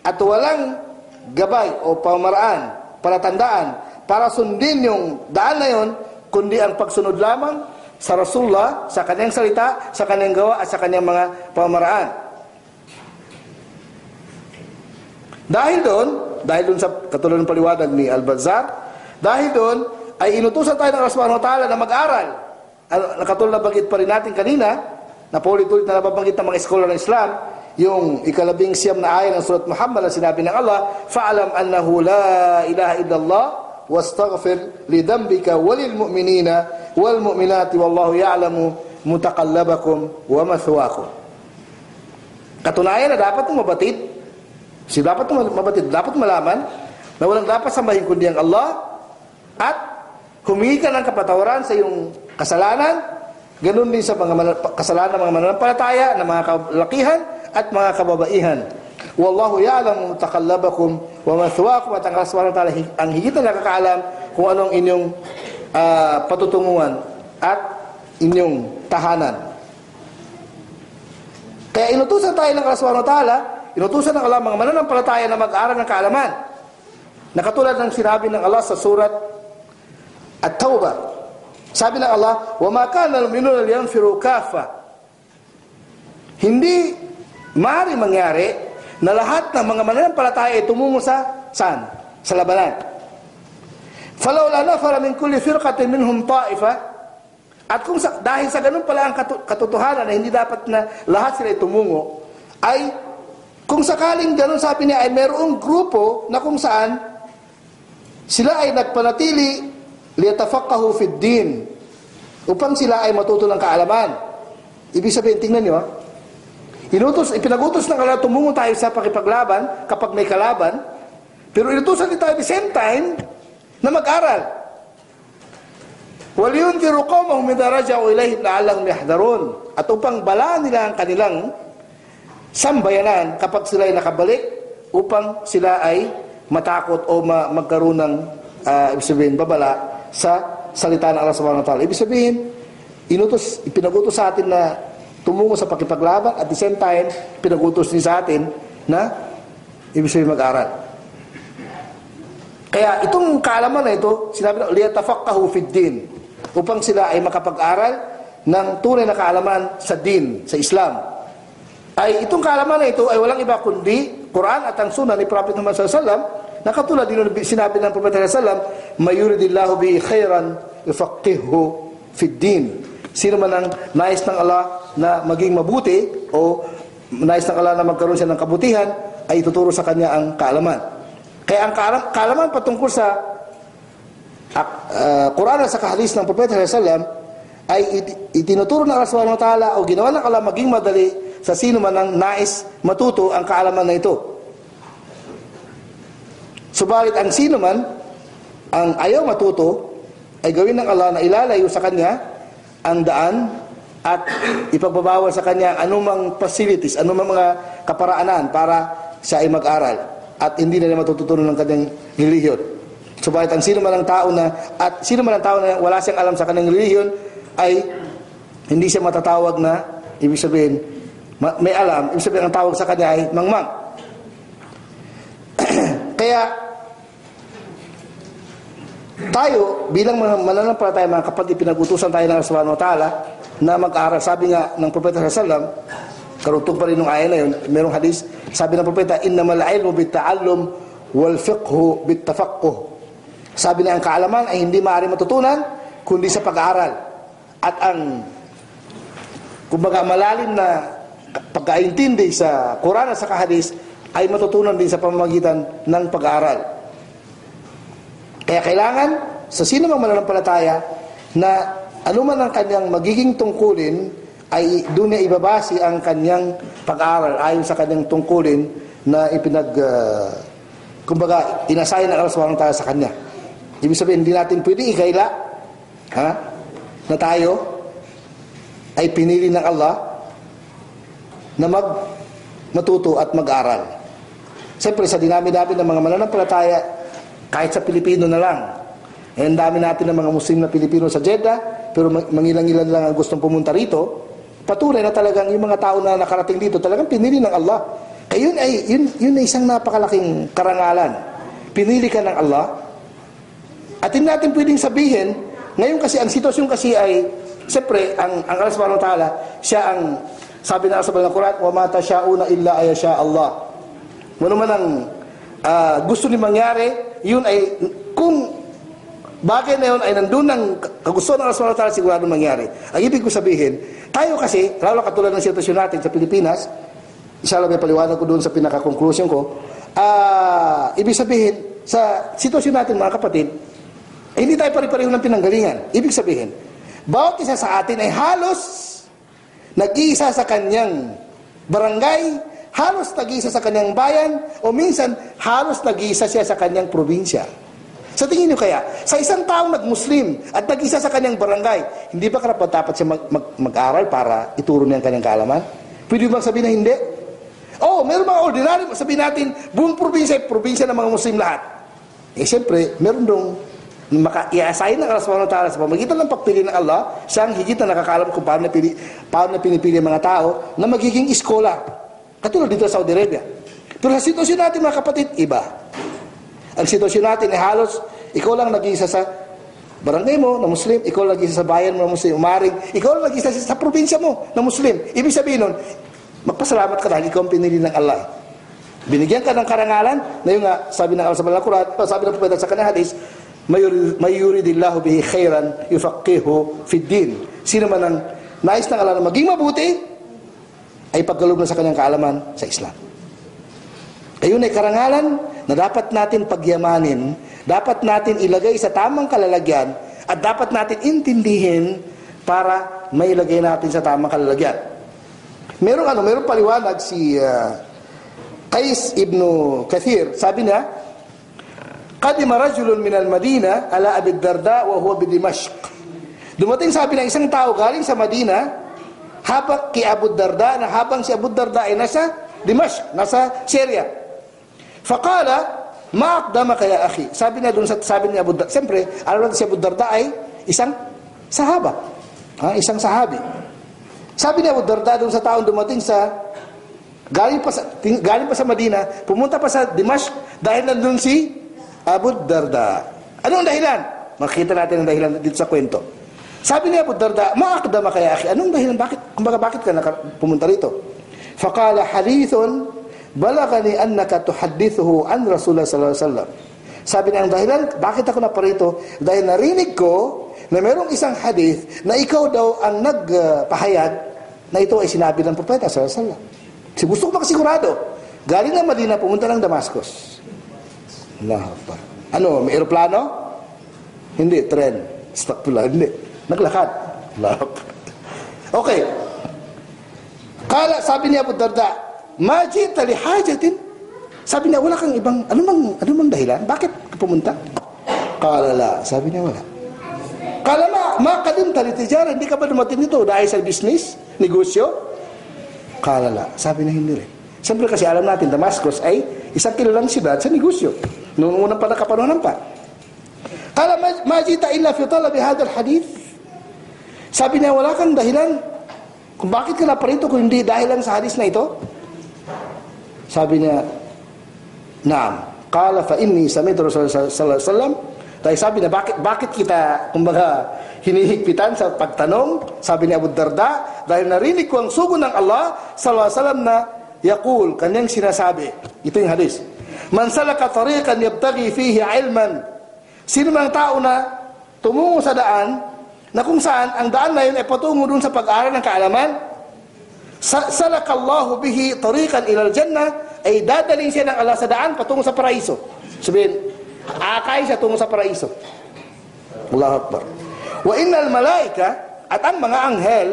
At walang gabay o pamaraan, palatandaan para sundin yung daan na yon, kundi ang pagsunod lamang sa Rasulullah, sa kanyang salita, sa kanyang gawa, at sa kanyang mga pamaraan. Dahil doon sa katulad ng paliwanag ni Al-Bazzar, dahil doon ay inutusan tayo ng Allah subhanahu wa ta'ala na mag-aral. Katulad na banggit pa rin natin kanina, na paulit-ulit na nababanggit ng mga eskolar ng Islam, yung 11 na ayat ng surat Muhammad na sinabi ng Allah, fa'alam annahu la ilaha illallah wastaghfir lidambika walil mu'minina wal mu'minati wallahu ya'lamu mutaqallabakum wa mathwaakum. Katunayan na dapat mong mabatid, dapat malaman na walang dapat sambahin kundi ang Allah, at humingi ka ng kapatawaran sa iyong kasalanan, ganun din sa kasalanan ng mga mananampalataya, ng mga kalakihan at mga kababaihan. Wallahu ya'lamu mutaqallabakum wa mathwaakum. At ang Allah subhanahu wa ta'ala ang higit na nakakaalam kung anong inyong patutunguhan at inyong tahanan. Kaya inutusan tayo ng Allah subhanahu wa ta'ala, inutusan ng Allah mga mananampalataya na mag-aral ng kaalaman, na katulad ng sinabi ng Allah sa surat At-Tawbah. Sabi ng Allah, wa ma kana al-mu'minuna liyanfiru kaffa. Hindi maaari mangyari na lahat ng mga mananampalataya ay tumungo sa saan? Sa labanan. Falawla nafara min kulli firqatin minhum ta'ifa. At kung dahil sa ganun pala ang katotohanan na hindi dapat na lahat sila ay tumungo, ay kung sakaling ganun, sabi niya, ay mayroong grupo na kung saan sila ay nagpanatili liyatafaqahu fid din, upang sila ay matuto ng kaalaman. Ibig sabihin, tingnan niyo, ipinagutos ng Allah, tumungo tayo sa pakipaglaban kapag may kalaban, pero inutusan din tayo at the same time na mag-aral. وَلِيُنْذِرُوا قَوْمَهُمْ إِذَا رَجَعُوا إِلَيْهِمْ لَعَلَّهُمْ يَحْذَرُونَ. At upang balaan nila ang kanilang sambayanan kapag sila ay nakabalik, upang sila ay matakot o magkaroon ng ibig sabihin, babala sa salita ng Allah subhanahu wa ta'ala. Ibig sabihin, ipinagutos sa atin na tumungo sa pakipaglaban, at the same time, pinagutos din sa atin na ibig sabihin mag-aral. Kaya itong kaalaman na ito, sinabi na, liyatafaqahu fid din, upang sila ay makapag-aral ng tunay na kaalaman sa din, sa Islam. Ay itong kaalaman na ito ay walang iba kundi Quran at ang sunnah ni Prophet Muhammad sallallahu alaihi wasallam, na katulad din sinabi ng Prophet sallallahu alaihi wasallam, mayuridillahu bi khairan yufaqihu fid din. Sino man ang nais ng Allah na maging mabuti o nais ng Allah na magkaroon siya ng kabutihan, ay ituturo sa kanya ang kaalaman. Kaya ang kaalaman patungkol sa Quran at sa hadis ng Propeta sallallahu alaihi wasallam ay itinuturo ng Allah subhanahu wa ta'ala o ginawa ng Allah maging madali sa sino man ang nais matuto ang kaalaman na ito. Subalit ang sino man ang ayaw matuto ay gawin ng Allah na ilalayo sa kanya ang daan at ipagbabawal sa kanya anumang facilities, anumang mga kaparaanan para siya ay mag-aral at hindi na niya matututunan ng kanyang relihiyon. Subalit ang sino man ang tao na wala siyang alam sa kanyang relihiyon ay hindi siya matatawag na, ibig sabihin may alam, ibig sabihin ang tawag sa kanya ay mangmang. Kaya tayo bilang mananampalataya mga kapatid, pinag-utusan tayo ng Allah Subhanahu wa Ta'ala na mag-aral. Sabi nga ng Propeta sallallahu alaihi wasallam, karugtong pa rin ng ayan na yun, merong hadis, sabi ng Propeta, innamal ilmu bitta'allum wal fiqhu bittafaqquh. Sabi na ang kaalaman ay hindi maaaring matutunan kundi sa pag-aaral. At ang kumbaga malalim na pagkaintindi sa Quran at sa hadis ay matutunan din sa pamamagitan ng pag-aaral. Kaya kailangan sa sino mang mananampalataya na anuman ang kanyang magiging tungkulin ay doon niya ibabase ang kanyang pag-aaral ayon sa kanyang tungkulin na kumbaga inasayan ng Allah Subhanahu wa Ta'ala sa kanya. Ibig sabihin hindi natin pwedeng ikaila na tayo ay pinili ng Allah na matuto at mag-aral. Siyempre sa dinami-dami ng mga mananampalataya kahit sa Pilipino na lang. Ang dami natin ng mga Muslim na Pilipino sa Jeddah, pero mangilang-ilan lang ang gustong pumunta rito. Patunay na talagang yung mga tao na nakarating dito talagang pinili ng Allah. Kaya yun ay isang napakalaking karangalan. Pinili ka ng Allah. At hindi natin pwedeng sabihin, ngayon kasi ang sitwasyon kasi ay, siyempre, ang Allah Subhanahu wa Ta'ala, siya ang, sabi na sa Quran, wa ma tasyauna illa ayasha Allah. Ano man ang gusto ni mangyari, yun ay, kung bagay na yun ay nandun ng kagustuhan ng Allah Subhanahu wa Ta'ala, sigurado mangyari. Ang ibig ko sabihin, tayo kasi, lalo katulad ng sitwasyon natin sa Pilipinas, isa lang may paliwanag ko doon sa pinaka-conclusion ko, ibig sabihin, sa sitwasyon natin mga kapatid, hindi tayo pare-pareho ng pinanggalingan. Ibig sabihin, bawat isa sa atin ay halos nag-iisa sa kanyang barangay, halos nag-iisa sa kanyang bayan, o minsan halos nag-iisa siya sa kanyang probinsya. Sa tingin niyo kaya, sa isang taong nag-Muslim at nag-isa sa kanyang barangay, hindi ba karapat-dapat siya mag-aral para ituro niya ang kanyang kaalaman? Pwede bang sabihin na hindi? Meron mga ordinary, sabihin natin, buong probinsya ng mga Muslim lahat. Siyempre, meron dong i-assign ng Allah Subhanahu wa Ta'ala sa pamagitan ng pagpili ng Allah, siyang higit na nakakaalam kung paano na pinipili ang mga tao na magiging iskola. Katulad dito sa Saudi Arabia. Pero sa sitwasyon natin mga kapatid, iba. Ang sitwasyon natin ay halos, ikaw lang nag-iisa sa barangay mo na Muslim, ikaw lang nag-iisa sa bayan mo na Muslim, umaring, ikaw lang nag-iisa sa probinsya mo na Muslim. Ibig sabihin nun, magpasalamat ka dahil ikaw ang pinili ng Allah. Binigyan ka ng karangalan, na yung nga, sabi ng Allah sa Quran, sabi ng Propeta sa kanyang hadis, mayuridillahu bihi khairan yufaqihu fid din. Sino man ang nais ng Allah na maging mabuti ay pagkaloob na sa kanyang kaalaman sa Islam. Ayun ay karangalan na dapat natin pagyamanin, dapat natin ilagay sa tamang kalalagyan at dapat natin intindihin para mailagay natin sa tamang kalalagyan. Merong paliwanag si Qais ibn Kathir, sabi niya, qadima rajulun min al-Madina ala Abi Darda wa huwa bi Dimashq. Dumating sabi ng isang tao galing sa Madina habang kay Abu Darda, na habang si Abu Darda ay nasa Dimashq, nasa Syria. Faqala ma aqdamaka ya akhi. Sabi ni Abu Darda, siyempre alam natin si Abu Darda ay isang sahaba. Isang sahabi. Sabi ni Abu Darda doon sa taong dumating galing pa sa Madina, pumunta pa sa Dimashq dahil nandun si Abu Darda. Anong dahilan? Makita natin ang dahilan dito sa kwento. Sabi ni Abu Darda, "Ma'aqdama ka ya akhi." Anong dahilan? Bakit ka pumunta rito? Faqala hadithun balagani annaka tuhaddithuhu an Rasulullah sallallahu alaihi wasallam. Sabi niya, ang dahilan, bakit ako naparito? Dahil narinig ko na mayroong isang hadith na ikaw daw ang nagpahayag na ito ay sinabi ng propeta sallallahu alaihi wasallam. Si gusto ko makasigurado. Galing ng Madina, pumunta ng Damascus. Allahu Akbar. Ano, may eroplano? Hindi, tren. Astagfirullah, hindi. Naglakad. Allahu Akbar. Okay. Sabi ni Abu Darda, "Ma jita li hajatin?" Sabi niya, wala kang ibang, ano mang dahilan? Bakit ka pumunta? Kala la. Sabi niya, wala. Kala ma kadimta li tijara. Hindi ka ba dumating dito dahil sa business, negosyo? Kala la. Sabi niya, hindi rin. Siyempre kasi alam natin, Damascus ay isang kilalang siyudad sa negosyo. Noong unang pa nakapanuhan pa. Kala ma jita illa fi talabi hadal hadith. Sabi niya, wala kang dahilan. Kung bakit ka naparito kung hindi dahil lang sa hadis na ito? Sabi niya, "Naam." Qala fa inni sami'tu Rasulullah sallallahu alaihi wasallam. Dahil sabi na bakit kita kumbaga hinihigpitan sa pagtanong? Sabi ni Abu Darda, dahil narinig ko ang sugo ng Allah sallallahu alaihi wasallam na yaqul, kanyang sinasabi. Ito yung hadis. "Man salaka tariqan yabtaghi fihi ilman." Sino mang tao na tumungo sa daan na kung saan ang daan na yun ay patungo dun sa pag-aaral ng kaalaman, salakallahu bihi tariqan ilal jannah, ay dadaling siya ng Allah sa daan patungo sa paraiso. Sabihin, akay siya tungo sa paraiso. Allahu Akbar. Wa innal malaika, at ang mga anghel,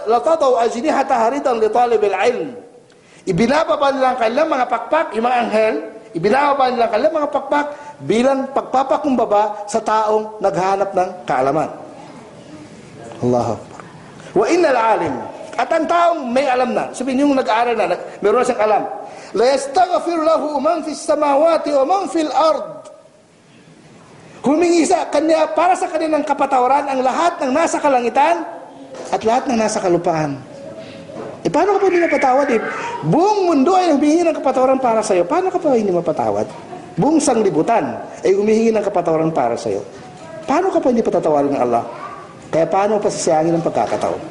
latataw ajnihata haritan li talibil ilm. Ibinababa nilang kanilang mga pakpak, yung mga anghel, ibinababa nilang kanilang mga pakpak bilang pagpapakumbaba sa taong naghahanap ng kaalaman. Allahu Akbar. Wa innal alim, at ang taong may alam na, sabihin yung nag-aaral na, meron na siyang alam, la yastaghfir lahu man fis samawati wa man fil ard. Humingi sa kanya, para sa kanilang kapatawaran ang lahat ng nasa kalangitan at lahat ng nasa kalupaan. Paano ka pa hindi mapatawad? Buong mundo ay humingi ng kapatawaran para sa iyo. Paano ka pa hindi mapatawad? Buong sanglibutan ay humihingi ng kapatawaran para sa iyo. Paano ka pa hindi patatawarin ng Allah? Kaya paano pa sasayangin ang pagkakataon?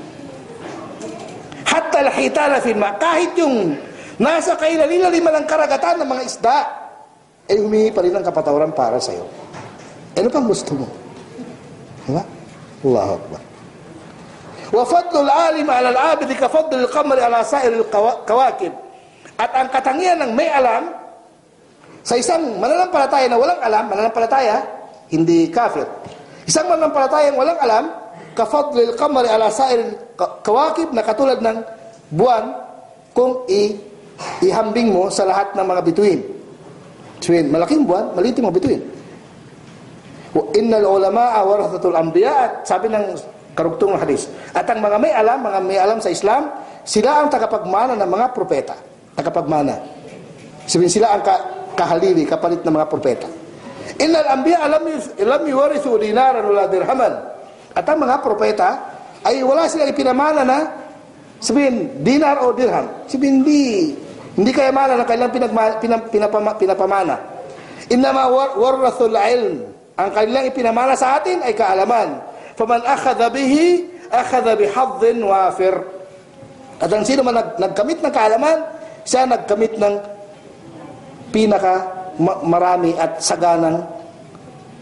Hatta al-hitala fil ma, kahit yung nasa kailaliman ng karagatan ng mga isda ay humingi pa rin ng kapatawaran para sa iyo. Ano pang gusto mo? Diba? Allahu Akbar. Wa fadlul alim ala al-abid ka fadlul qamari ala sa'iril kawakib. At ang katangian ng may alam sa isang mananampalataya na walang alam, mananampalataya, hindi kafir. Isang mananampalataya walang alam, ka fadlul qamari ala sa'iril kawakib, na katulad ng buwan kung ihambing mo sa lahat ng mga bituin. So, malaking buwan, maliit yung mga bituin. Innal ulama'a warathatul anbiya, at sabi ng karugtong ng hadis, at ang mga may alam sa Islam, sila ang tagapagmana ng mga propeta. Tagapagmana. Sabihin, sila ang kahalili, kapalit ng mga propeta. Innal anbiya lam yuwarithu dinaran wala dirhaman. At ang mga propeta ay wala silang ipinamana na, sabihin, dinar o dirham. Sabihin, hindi kayamanan ang kailang pinapamana. Innama warathul ilm. Ang kanilang ipinamana sa atin ay kaalaman. Faman akhadha bihi, akhadha bihadhin wafir. At ang sino man nagkamit ng kaalaman, siya nagkamit ng marami at saganang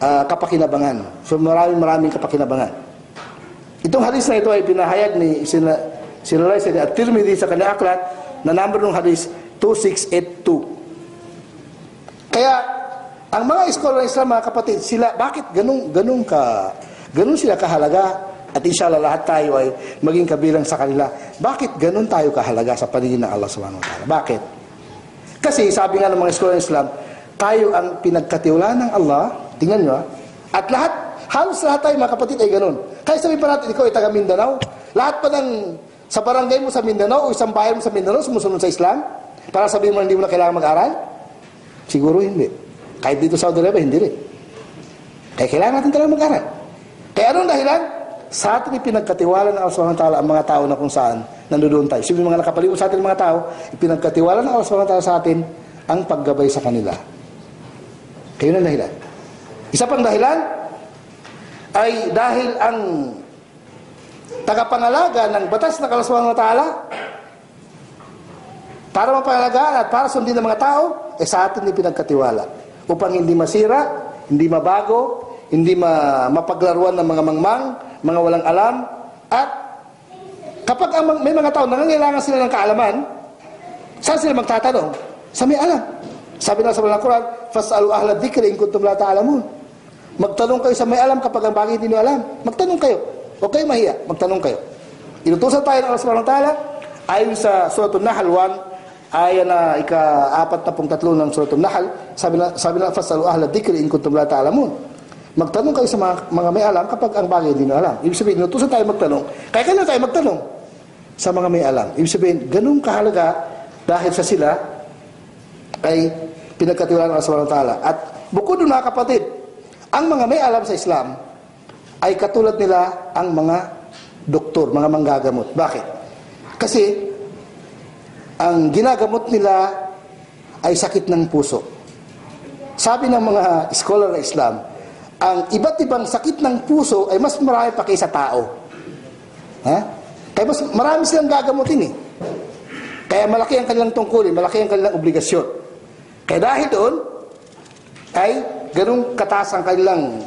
kapakinabangan. So maraming kapakinabangan. Itong hadis na ito ay pinahayag ni Sinalaysay at Tirmidhi sa kanyang aklat na number ng hadis 2682. Kaya ang mga iskolar ng Islam, mga kapatid, sila, bakit ganun sila kahalaga? At inshallah lahat tayo ay maging kabilang sa kanila. Bakit ganun tayo kahalaga sa paningin ng Allah subhanahu wa ta'ala? Bakit? Kasi sabi nga ng mga iskolar ng Islam, tayo ang pinagkatiwalaan ng Allah, tingnan nyo, at halos lahat tayo mga kapatid ay ganun. Kaya sabihin pa natin, ikaw ay taga Mindanao, lahat pa sa barangay mo sa Mindanao o isang bayan mo sa Mindanao sumusunod sa Islam, para sabihin mo hindi mo na kailangan mag-aral? Siguro hindi. Kahit dito sa Saudi Arabia, hindi rin. Kaya kailangan natin talagang mag-aral. Kaya anong dahilan? Sa atin ipinagkatiwala ng Allah subhanahu wa ta'ala ang mga tao na kung saan nandoon tayo. Sabi mga nakapalibot sa atin mga tao, ipinagkatiwala ng Allah subhanahu wa ta'ala sa atin ang paggabay sa kanila. Kayo na dahilan. Isa pang dahilan ay dahil ang tagapangalaga ng batas ng Allah Subhanahu wa Ta'ala para mapangalagaan at para sundin ng mga tao, sa atin din pinagkatiwala upang hindi masira, hindi mabago, hindi mapaglaruan ng mga mangmang, mga walang alam. At kapag may mga tao nangangailangan sila ng kaalaman, saan sila magtatanong? Sa may alam. Sabi na sa Quran, "Fas'alu ahla dzikri in kuntum la ta'lamun." Magtanong kayo sa may alam kapag ang bagay hindi nyo alam. Magtanong kayo. Huwag kayo mahiya. Magtanong kayo. Inutusan tayo ng Allah Subhanahu wa Ta'ala ayon sa Suratul Nahl 1, aya na ika-43 ng Suratul Nahl, sabi na "Fas'alu ahla dzikri in kuntum la ta'lamun." Magtanong kayo sa mga may alam kapag ang bagay hindi nyo alam. Ibig sabihin, inutusan tayo magtanong. Kaya kailan tayo magtanong? Sa mga may alam. Ibig sabihin, ganun kahalaga dahil sa sila ay pinagkatiwalaan ng Allah Subhanahu wa Ta'ala. At bukod doon, mga kapatid, ang mga may alam sa Islam ay katulad nila ang mga doktor, mga manggagamot. Bakit? Kasi ang ginagamot nila ay sakit ng puso. Sabi ng mga scholar ng Islam, ang iba't ibang sakit ng puso ay mas marami pa kaysa tao. Ha? Kaya mas marami silang gagamutin eh. Kaya malaki ang kanilang tungkulin, malaki ang kanilang obligasyon. Kaya dahil doon, ay ganung kataas ang kanilang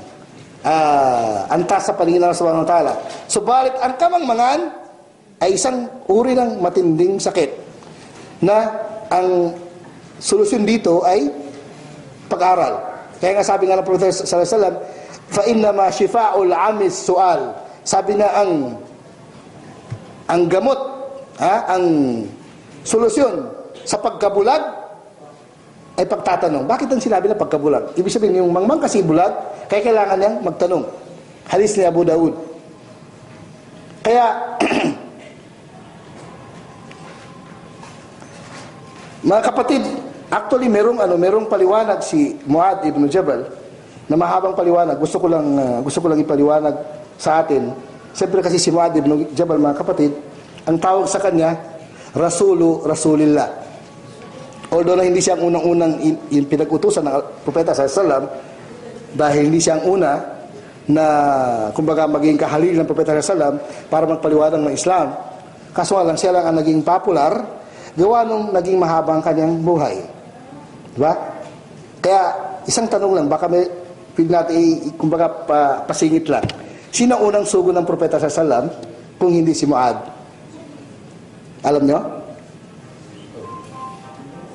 antas sa paningin ng Allah Subhanahu wa Ta'ala. Subalit ang kamangmangan ay isang uri ng matinding sakit na ang solusyon dito ay pag-aral. Kaya nga sabi nga ng Prophet sallallahu alaihi wasallam, "Fa inna ma shifa'ul 'amis su'al." Sabi na ang gamot, ang solusyon sa pagkabulag ay pagtatanong. Bakit ang sinabi na pagkabulag? Ibig sabihin, yung mangmang kasi bulag, kaya kailangan niyang magtanong. Hadis ni Abu Daud. Kaya, mga kapatid, actually merong paliwanag si Muad ibn Jabal na mahabang paliwanag. Gusto ko lang ipaliwanag sa atin. Siyempre kasi si Muad ibn Jabal, mga kapatid, ang tawag sa kanya Rasulillah. Although na hindi siya ang unang-unang pinag-utusan ng Propeta sallallahu alaihi wasallam, dahil hindi siya ang una na kumbaga maging kahalil ng Propeta sallallahu alaihi wasallam para magpaliwanag ng Islam. Kaso nga lang siya lang ang naging popular gawa nung naging mahabang kanyang buhay. Diba? Kaya isang tanong lang, baka may pwede natin kumbaga pasingit lang. Sino unang sugo ng Propeta sallallahu alaihi wasallam kung hindi si Muad? Alam nyo?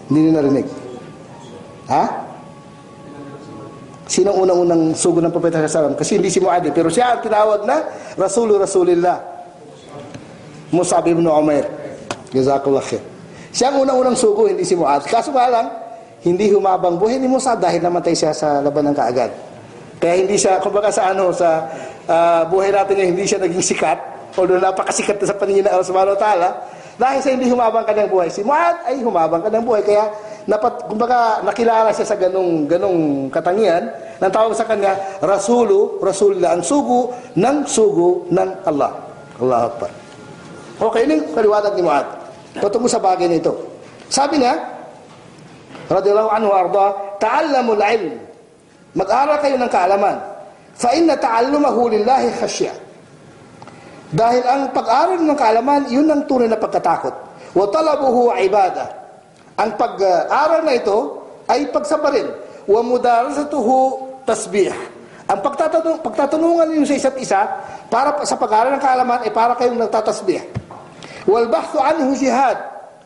Hindi nyo narinig. Ha? Sino unang-unang sugo ng Propeta sallallahu alaihi wasallam? Kasi hindi si Muad, pero siya ang tinawag na Rasulillah. Mus'ab ibn Umair. Jazakallah khair. Siya ang unang-unang sugo, hindi si Muad. Kaso nga lang, hindi humabang buhay ni Mus'ab dahil namatay siya sa laban ng kaagad. Kaya hindi siya, kumbaga sa buhay natin niya, hindi siya naging sikat, although napakasikat na sa paningin ng Allah Subhanahu wa Ta'ala, dahil sa hindi humabang kanyang buhay. Si Muad ay humabang kanyang buhay, kaya kumbaga nakilala siya sa ganong katangian, nang tawag sa kanya Rasulullah, ang sugo ng Allah. Allahu Akbar. Okay, ini paliwanag ni Muad patungkol sa bagay nito. Sabi niya, radhiyallahu anhu arda, ta'allamul ilm. Mag-aral kayo ng kaalaman. Fa inna ta'allumahu lillahi khashya. Dahil ang pag-aral ng kaalaman, yun ang tunay na pagkatakot. Wa talabuhu ibadah. Ang pag-aral na ito ay pagsabarin. Wa mudarasatuhu tasbih. Ang pagtatanungan niyo sa isa't isa para sa pag-aral ng kaalaman ay para kayong nagtatasbih. Wal bahthu anhu jihad.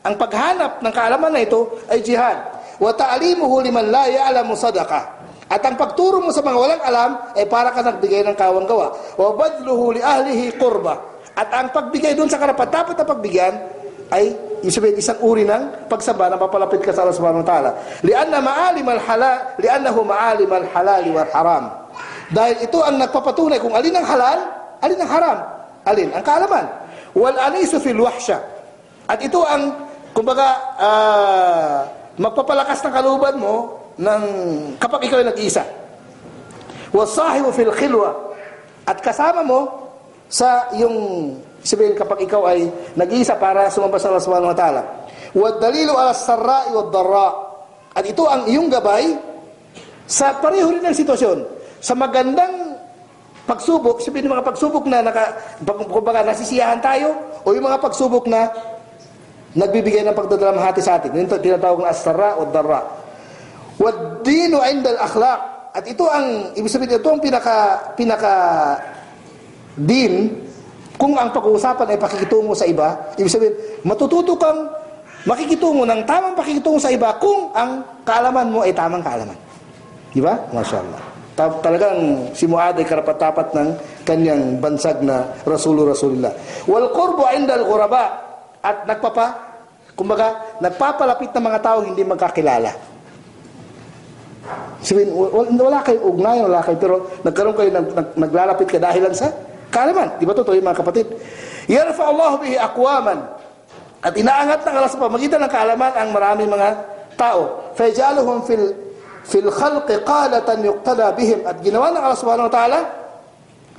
Ang paghanap ng kaalaman na ito ay jihad. Wa ta'limuhu liman la ya'lamu sadaqah. At ang pagturo mo sa mga walang alam ay para ka nagbigay ng kawanggawa. Wa badluhu li ahlihi qurba. At ang pagbigay doon sa karapat-dapat na pagbigyan ay isang uri ng pagsamba na mapalapit ka sa Allah Subhanahu wa Ta'ala. Liannahu ma'alim al-halal wal haram. Dahil ito ang nagpapatunay kung alin ang halal, alin ang haram, alin ang kaalaman. Wal anisu fil wahsha. At ito ang kumbaga magpapalakas ng kalooban mo kapag ikaw ay nag-iisa. Wasahibu fil khilwa. At kasama mo sa yung sabihin kapag ikaw ay nag-iisa para sumamba sa Allah Subhanahu wa Ta'ala. Wad dalilu ala sarra'i wad darra. At ito ang iyong gabay Sa pareho rin ang sitwasyon. Sa magandang pagsubok, sabihin mga pagsubok na kumbaga nasisiyahan tayo, o yung mga pagsubok na nagbibigay ng pagdadalamhati sa atin. Ito tinatawag na as-sarra o darra. Wad-dinu 'inda al-akhlaq. At ito ang ibig sabihin, ito ang pinaka din kung ang pag-uusapan ay pakikitungo sa iba. Ibig sabihin, matututo kang makikitungo ng tamang pakikitungo sa iba kung ang kaalaman mo ay tamang kaalaman. Di ba? Masyaallah. Talagang si Muad ay karapat-dapat ng kanyang bansag na Rasulullah. Wal qurbu 'inda al-ghuraba. At nagpapalapit ng mga tao hindi magkakilala. Sabihin, wala kayong ugnayan, pero nagkaroon kayo, naglalapit ka dahilan sa kaalaman. Di ba totoo yung mga kapatid? Yarfa Allah bihi aqwaman. At inaangat ng Allah sa pamagitan ng kaalaman ang maraming mga tao. Fajaluhum fil khalqi qalatan yuqtada bihim. At ginawa ng Allah subhanahu wa ta'ala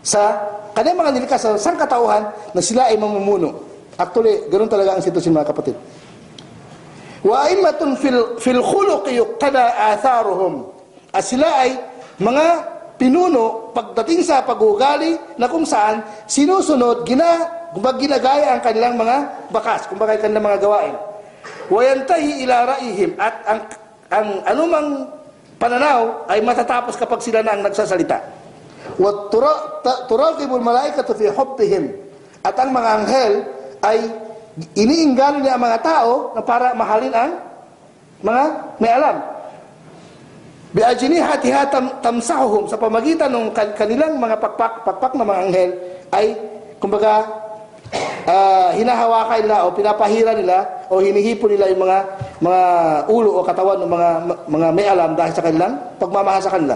sa kanyang mga nilikha sa sangkatauhan na sila ay mamumuno. Actually, ganoon talaga ang sitwasyon mga kapatid. Wa aimatun fil khuluqi yuqtada atharuhum. At sila ay mga pinuno pagdating sa pag-uugali na kung saan sinusunod, ginagaya ang kanilang mga bakas, kumbaga kanilang mga gawain. Wa yantahi ila ra'ihim. At ang anumang pananaw ay matatapos kapag sila na ang nagsasalita. Wa turaqibul malaikatu fi hubbihim. At ang mga anghel ay iniinggali niya ang mga tao na para mahalin ang mga may alam. Bi'ajnihatiha tamsahuhum. Sa pamagitan ng kanilang mga pakpak na mga anghel ay kumbaga hinahawakan nila o pinapahira nila o hinihipo nila yung mga ulo o katawan ng mga may alam dahil sa kanilang pagmamahal sa kanila.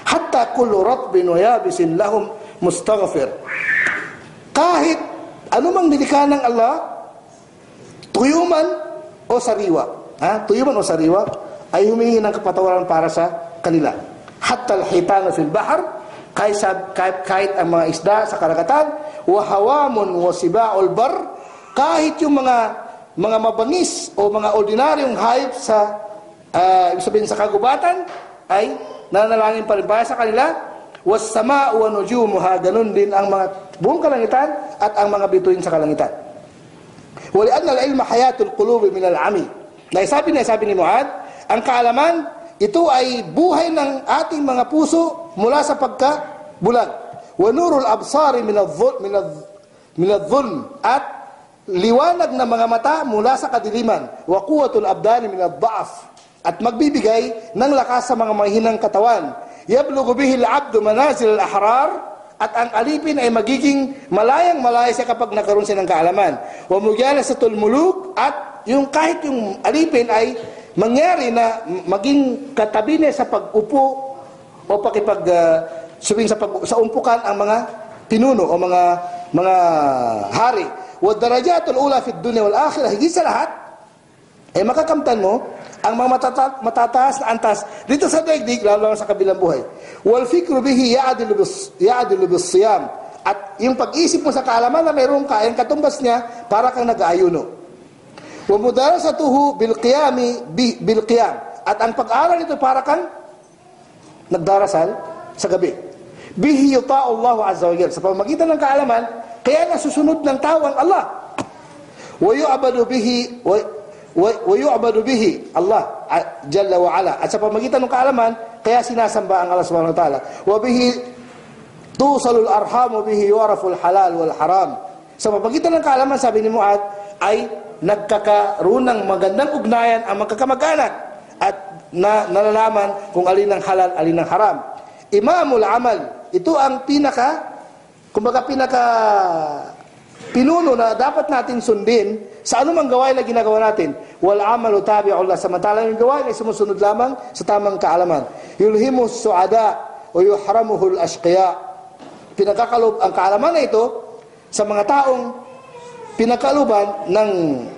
Hatta kullu ratbin wa yabisin lahum mustaghfir. Kahit anumang nilikha ng Allah, tuyuman o sariwa, tuyuman o sariwa, ay humingi ng kapatawaran para sa kanila. Hatta al-hitana fil bahr, kahit ang mga isda sa karagatan, wa hawamun wa siba'ul bar, kahit yung mga mabangis o mga ordinaryong hayop sa ibig sabihin sa kagubatan ay nanalangin pa rin para sa kanila. Was sama'u wa nujumuha, ganun din ang mga buong kalangitan at ang mga bituin sa kalangitan. Wa li'anna al-ilma hayatul qulubi min al-'ami. Sabi ni Muad, ang kaalaman, ito ay buhay ng ating mga puso mula sa pagkabulag. Wa nurul absari min adh-dhulm, at liwanag ng mga mata mula sa kadiliman. Wa quwwatul abdani min ad-dha'f, at magbibigay ng lakas sa mga mahinang katawan. Yablughu bihi al-'abdu manazil al-ahrar, at ang alipin ay magiging malayang-malaya siya kapag nagkaroon siya ng kaalaman. Wa mujalasatul muluk, at yung kahit yung alipin ay mangyari na maging katabi niya sa pag-upo o sa umpukan ang mga pinuno o mga hari. Wa darajatul ula fi dunya wal akhirah, higit sa lahat ay makakamtan mo ang mga matataas na antas dito sa daigdig, lalo sa kabilang buhay. Wal fikru bihi ya'dilu bis-siyam, at yung pag-isip mo sa kaalaman na mayroon ka, yung katumbas niya para kang nag-aayuno. Wa mudarasatuhu bil qiyam, at ang pag-aaral nito para kang nagdarasal sa gabi. Bihi yuta'u Allah azza wa jalla, sa pamamagitan ng kaalaman kaya nasusunod ng tao ang Allah. Wa yu'badu bihi Allah jalla wa ala, at sa pamamagitan ng kaalaman kaya sinasamba ang Allah subhanahu wa ta'ala. Wa bihi tusalul arham wa bihi yu'raful halal wal haram. Sa pamamagitan ng kaalaman, sabi ni Muad, ay nagkakaroon ng magandang ugnayan ang magkakamag-anak at nalalaman kung alin ang halal, alin ang haram. Imamul amal, ito ang pinaka pinuno na dapat natin sundin sa anumang gawain na ginagawa natin. Wal amalu tabi'u Allah, samantalang yung gawain ay sumusunod lamang sa tamang kaalaman. Yulhimus su'ada o yuhramuhul ashqiya. Pinagkakalob ang kaalaman na ito sa mga taong pinakaluban ng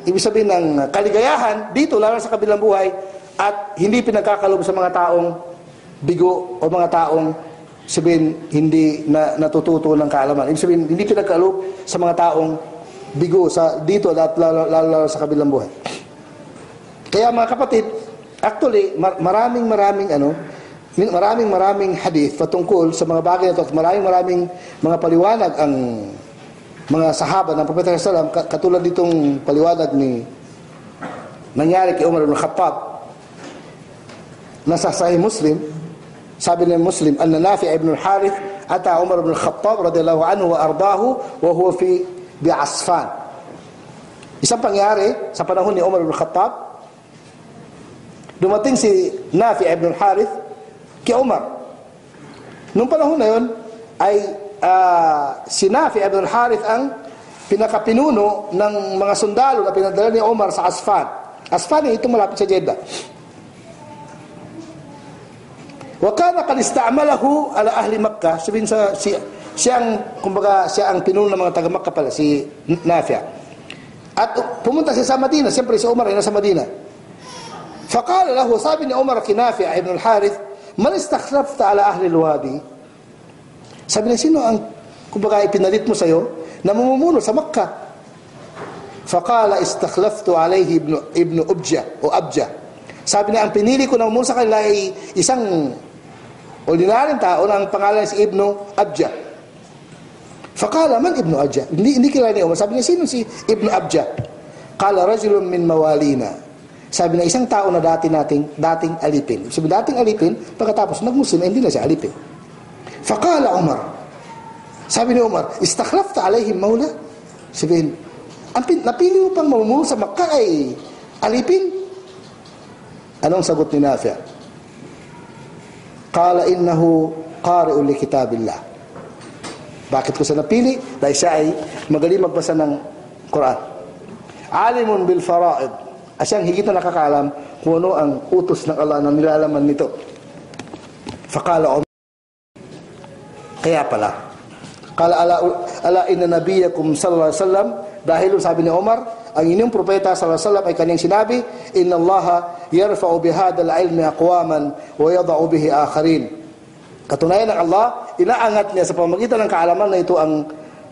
ibig sabihin ng kaligayahan dito, lalo sa kabilang buhay, at hindi pinagkakalob sa mga taong bigo o mga taong sabihin hindi natututo ng kaalaman. Ibig sabihin hindi pinagkakalob sa mga taong bigo sa dito at lalo sa kabilang buhay. Kaya mga kapatid, actually maraming maraming hadith patungkol sa mga bagay na ito at maraming mga paliwanag ang mga sahaba ng Propeta sallallahu alaihi wasallam, katulad ditong paliwanag ni nangyari kay Umar ibn Khattab nasa Sahih Muslim. Sabi ng Muslim, anna Nafi' ibn al-Harith ata Umar ibn Khattab radhiyallahu anhu wa ardahu wa huwa fi bi'Asfan. Isang pangyari sa panahon ni Umar ibn Khattab, dumating si Nafi' ibn al-Harith kay Umar. Noong panahon na yun ay si Nafi' ibn al-Harith ang pinakapinuno ng mga sundalo na pinadala ni Umar sa Asfan. Asfan ay itong malapit sa Jeddah. Wa kana qad ista'malahu ala ahli Makkah. Sabihin siya ang pinuno ng mga taga Makkah pala, si Nafi'. At pumunta siya sa Madina. Siyempre si Umar ay nasa Madina. Faqala lahu, sabi ni Umar kay Nafi' ibn al-Harith, man istakhlafta ala ahli al-wadi? Sabi niya, sino ang ipinalit mo sa'yo na mamumuno sa Makkah? Faqala istakhlaftu alayhi ibn Ubja o Abja. Sabi niya, ang pinili ko na mamumuno sa kanila ay isang ordinaryong tao na ang pangalan si Ibn Abja. Faqala, man Ibn Abja? Hindi kilala ni Umar. Sabi niya, sino si Ibn Abja? Qala rajulun min mawalina. Sabi niya, isang tao na dating alipin. Sabi, dating alipin, pagkatapos nag-Muslim, hindi na siya alipin. Faqala Umar. Sabi ni Umar, istakhlafta alayhim mawla? Sabihin, napili mo pang mamumuno sa Makkah ay alipin? Anong sagot ni Nafi'? Qala innahu qari'un li kitabillah. Bakit ko siya napili? Dahil siya ay magaling magbasa ng Quran. Alimun bil fara'id. Siyang higit na nakakaalam kung ano ang utos ng Allah na nilalaman nito. Faqala Umar. Kaya pala. Qala ala inna nabiyakum sallallahu alaihi wasallam, dahil sabi ni Umar, ang inyong propeta sallallahu alaihi wasallam ay kanyang sinabi, inna Allaha yarfa'u bihadha al-ilmi aqwaman wa yada'u bihi akharin. Katunayan ng Allah, inaangat niya sa pamamagitan ng kaalaman na ito ang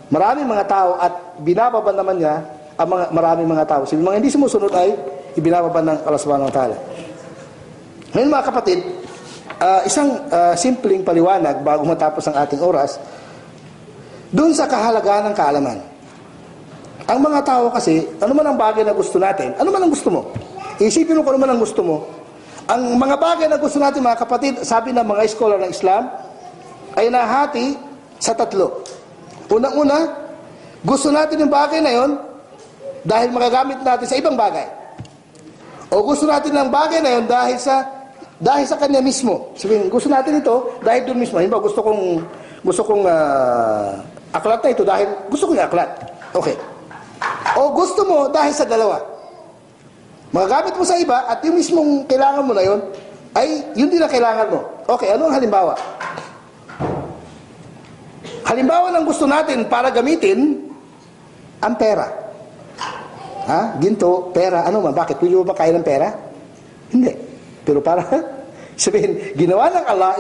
maraming mga tao at binababa naman niya ang maraming mga tao. Sabi, mga hindi sumusunod ay ibinababa ng Allah subhanahu wa ta'ala. Ngayon mga kapatid, isang simpleng paliwanag bago matapos ang ating oras, doon sa kahalagaan ng kaalaman. Ang mga tao kasi, ano man ang bagay na gusto natin, ano man ang gusto mo? Isipin mo kung ano man ang gusto mo. Ang mga bagay na gusto natin, mga kapatid, sabi ng mga scholar ng Islam, ay nahati sa tatlo. Unang-una, gusto natin yung bagay na yon dahil magagamit natin sa ibang bagay. O gusto natin ng bagay na yon dahil sa kanya mismo. Sabihin, gusto natin ito dahil doon mismo. Halimbawa, gusto kong aklat na ito dahil gusto ko yung aklat. Okay. O gusto mo dahil sa dalawa. Magagamit mo sa iba at yung mismong kailangan mo na yon ay yun din ang kailangan mo. Okay, ano ang halimbawa? Halimbawa ng gusto natin para gamitin ang pera. Ginto, pera, ano man, bakit? Pwede mo ba kaya ng pera? Hindi. Pero para sabihin, ginawa ng Allah,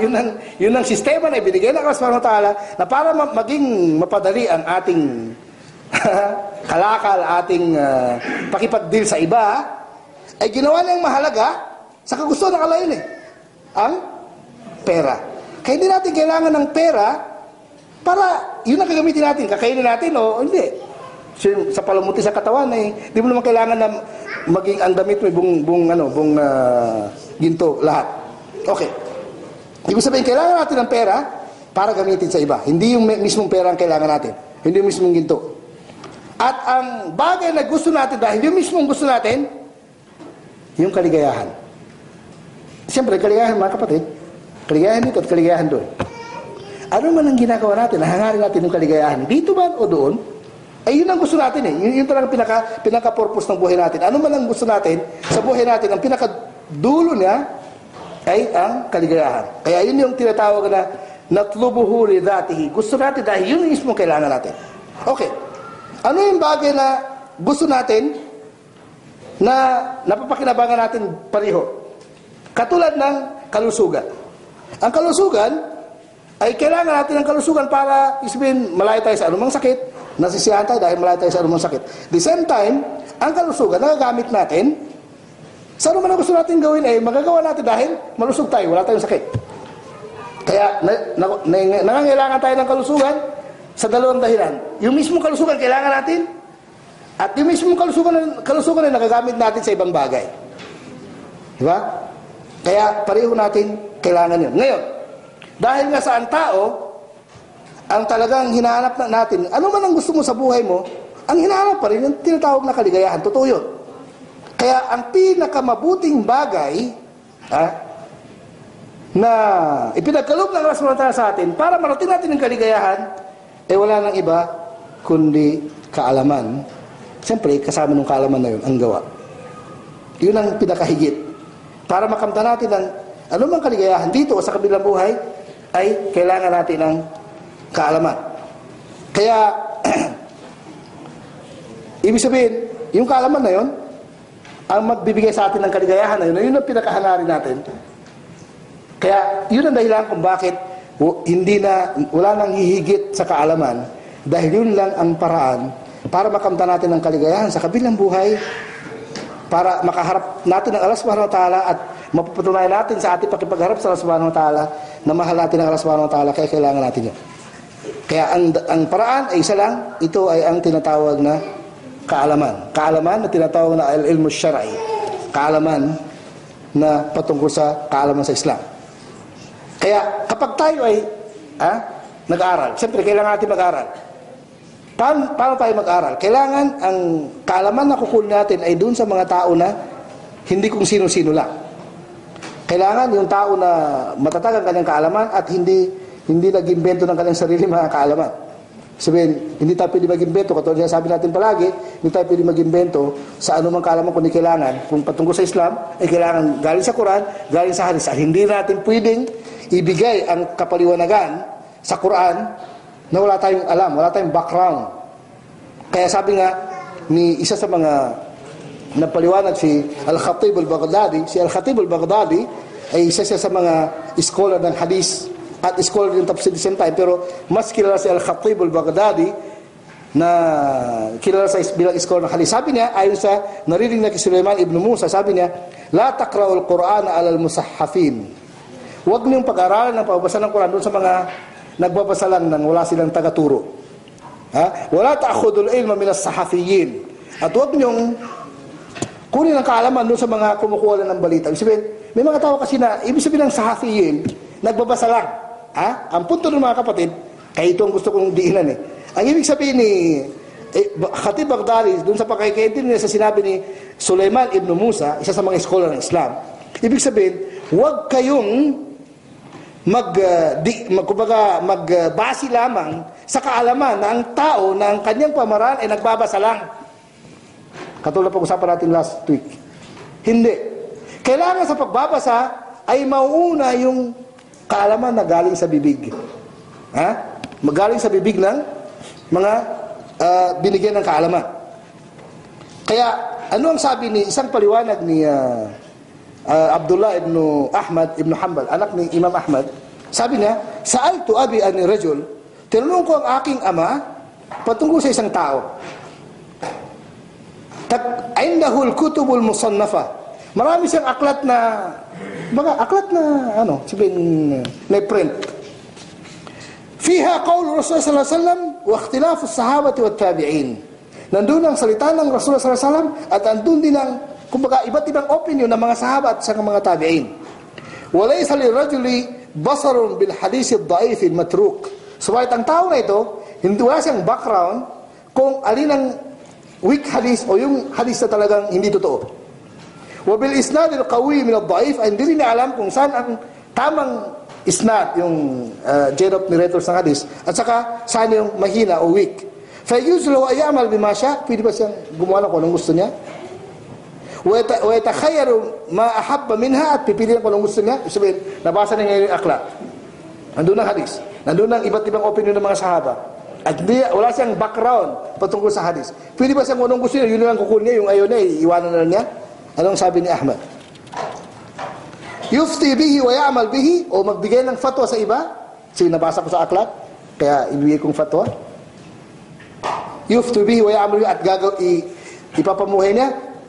yun ang sistema na ibinigay ng Allah subhanahu wa ta'ala na para maging mapadali ang ating kalakal, ating pakipag-deal sa iba, ay ginawa niyang mahalaga sa kagustuhan ng Allah yun ang pera. Kaya hindi natin kailangan ng pera para yun ang gagamitin natin, kakainin natin o hindi. Sa palamuti sa katawan di mo naman kailangan na maging ang damit mo buong ginto lahat. Okay. Ibig sabihin, kailangan natin ng pera para gamitin sa iba. Hindi yung mismong pera ang kailangan natin. Hindi yung mismong ginto. At ang bagay na gusto natin dahil yung mismong gusto natin, yung kaligayahan. Siyempre, kaligayahan mga kapatid. Kaligayahan dito at kaligayahan doon. Ano man ang ginagawa natin, nahangarin natin yung kaligayahan. Dito man o doon, ay yun ang gusto natin Yun talagang pinaka-purpose ng buhay natin. Ano man ang gusto natin sa buhay natin, ang pinaka-dulo niya ay ang kaligayahan. Kaya yun yung tinatawag na natlubuhu li dhatihi. Gusto natin dahil yun mismo kailangan natin. Okay. Ano yung bagay na gusto natin na napapakinabangan natin pareho? Katulad ng kalusugan. Ang kalusugan ay kailangan natin ng kalusugan para isipin malayo tayo sa anumang sakit, nasisiyahan tayo dahil malayo tayo sa anumang sakit. The same time, ang kalusugan nagagamit natin sa ano man ang gusto natin gawin ay magagawa natin dahil malusog tayo, wala tayong sakit. Kaya nangangailangan tayo ng kalusugan sa dalawang dahilan. Yung mismong kalusugan kailangan natin, at yung mismong kalusugan na nagagamit natin sa ibang bagay. Di ba? Kaya pareho natin kailangan yun. Ngayon, dahil nga sa ang tao, ang talagang hinahanap natin, ano man ang gusto mo sa buhay mo, ang hinahanap pa rin yung tinatawag na kaligayahan. Totoo yun. Kaya ang pinakamabuting bagay, na ipinagkaloob ng Allah subhanahu wa ta'ala sa atin para marating natin ang kaligayahan, wala nang iba kundi kaalaman. Siyempre, kasama ng kaalaman na yun, ang gawa. Yun ang pinakahigit. Para makamta natin ang anumang kaligayahan dito o sa kabilang buhay, ay kailangan natin ng kaalaman. Kaya, ibig sabihin, yung kaalaman na yun, ang magbibigay sa atin ng kaligayahan na yun, yun ang pinakahanari natin. Kaya, yun ang dahilan kung bakit wala nang hihigit sa kaalaman, dahil yun lang ang paraan para makamta natin ang kaligayahan sa kabilang buhay, para makaharap natin ang Allah subhanahu wa ta'ala at mapapatunayan natin sa ating pakipagharap sa Allah subhanahu wa ta'ala na mahal natin ang Allah subhanahu wa ta'ala, kaya kailangan natin yun. Kaya ang paraan ay isa lang, ito ay ang tinatawag na kaalaman. Kaalaman na tinatawag na al-ilmu syar'i. Kaalaman na patungkol sa kaalaman sa Islam. Kaya kapag tayo ay nag-aaral, siyempre kailangan natin mag-aaral. Paano tayo mag-aaral? Kailangan ang kaalaman na kukunin natin ay doon sa mga tao na hindi kung sino-sino lang. Kailangan yung tao na matatag ang kanyang kaalaman at hindi nag-imbento ng kanyang sarili mga kaalaman. Sabihin, hindi tayo pwede mag-imbento, katulad na sabi natin palagi, hindi tayo pwede mag-imbento sa anumang kaalaman kung kailangan. Kung patungkol sa Islam, ay kailangan galing sa Quran, galing sa Hadith. At hindi natin pwedeng ibigay ang kapaliwanagan sa Quran na wala tayong alam, wala tayong background. Kaya sabi nga ni isa sa mga napaliwanag si Al-Khatib al-Baghdadi, si Al-Khatib al-Baghdadi ay isa sa mga scholar ng hadith at scholar din tafsir the same time, pero mas kilala si Al-Khatib al-Baghdadi na kilala sa bilang scholar ng hadith. Sabi niya, ayon sa narinig na kay Sulaiman ibn Musa, sabi niya, la taqra'ul Qur'ana 'ala al-musaffafin. Huwag niyong pag-aralan ng pagbabasa ng Quran doon sa mga nagbabasa lang nang wala silang tagaturo. Wala ta'khudul ilma minas sahafiyin. At huwag niyong kunin ang kaalaman doon sa mga kumukuha lang ng balita. Ibig sabihin, may mga tao kasi na, ibig sabihin ng sahafiyin, nagbabasa lang. Ang punto ng mga kapatid, kaya ito ang gusto kong diinan eh. Ang ibig sabihin ni Khatib Baghdadi, doon sa pagkakaintindi niya sa sinabi ni Sulaiman ibn Musa, isa sa mga scholar ng Islam, ibig sabihin, huwag kayong magbase lamang sa kaalaman na ang tao na ang kanyang pamaraan ay nagbabasa lang. Katulad pag-usapan natin last week. Hindi. Kailangan sa pagbabasa ay mauuna yung kaalaman na galing sa bibig. Magaling sa bibig ng mga binigyan ng kaalaman. Kaya, ano ang sabi ni isang paliwanag ni Abdullah ibn Ahmad ibn Hanbal, anak ni Imam Ahmad, sabi niya, sa'altu abi ani rajul, tinanong ko ang aking ama patungkol sa isang tao. Indahul kutubul musannafa. Marami siyang aklat na sabihin, may print. Fiha qawl Rasulullah sallallahu alaihi wasallam wa ikhtilaf as-sahabati wat tabi'in. Nandun ang salita ng Rasulullah sallallahu alaihi wasallam at andun din ang kumbaga iba't ibang opinion ng mga sahabat sa mga tabi'in. Walaysa lirajuli basarun bil hadith ad-da'if al-matruk. Subalit ang tao na ito, hindi wala siyang background kung alin ang weak hadith o yung hadith na talagang hindi totoo. Wa bil isnad al-qawi min ad-da'if, ay hindi niya alam kung saan ang tamang isnad, yung chain of narrators ng hadith, at saka saan yung mahina o weak. Fa yuzlu wa ya'mal bima sha, pwede ba siyang gumawa ng kung anong gusto niya? Wa yatakhayyaru ma ahabba minha, at pipiliin ko anong gusto niya. Sabihin, nabasa na ngayon yung aklat. Nandun ang hadith. Nandun ang iba't ibang opinion ng mga sahaba. At wala siyang background patungkol sa hadith. Pwede ba siyang anong gusto niya? Yun lang kukunin niya, yung ayaw niya, iiwanan na niya. Anong sabi ni Ahmad? Yufti bihi wa ya'mal bihi, o magbigay ng fatwa sa iba. Sige, nabasa ko sa aklat, kaya ibigay kong fatwa. Yufti bihi wa ya'mal bihi, at ipapamuhay niya.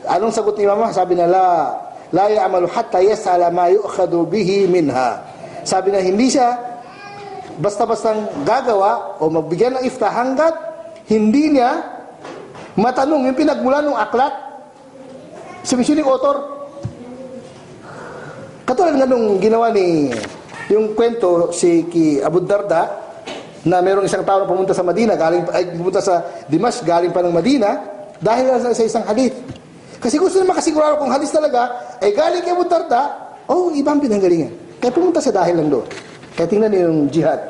Anong sagot ni Mama? Sabi na, la ya'malu hatta yas'ala ma yu'khadu bihi minha. Sabi na, hindi siya basta-bastang gagawa o magbigay ng iftah hanggat hindi niya matanong yung pinagmulan ng aklat sa misining author. Katulad nga nung ginawa ni yung kwento si Abu Darda na merong isang tao na pumunta sa Madina, pumunta sa Dimash, galing pa ng Madina dahil sa isang hadith. Kasi gusto na makasigurado kung hadith talaga ay galing kay Abu Darda, ibang pinanggalingan. Kaya pumunta sa dahil lang doon. Kaya tingnan niyo yung jihad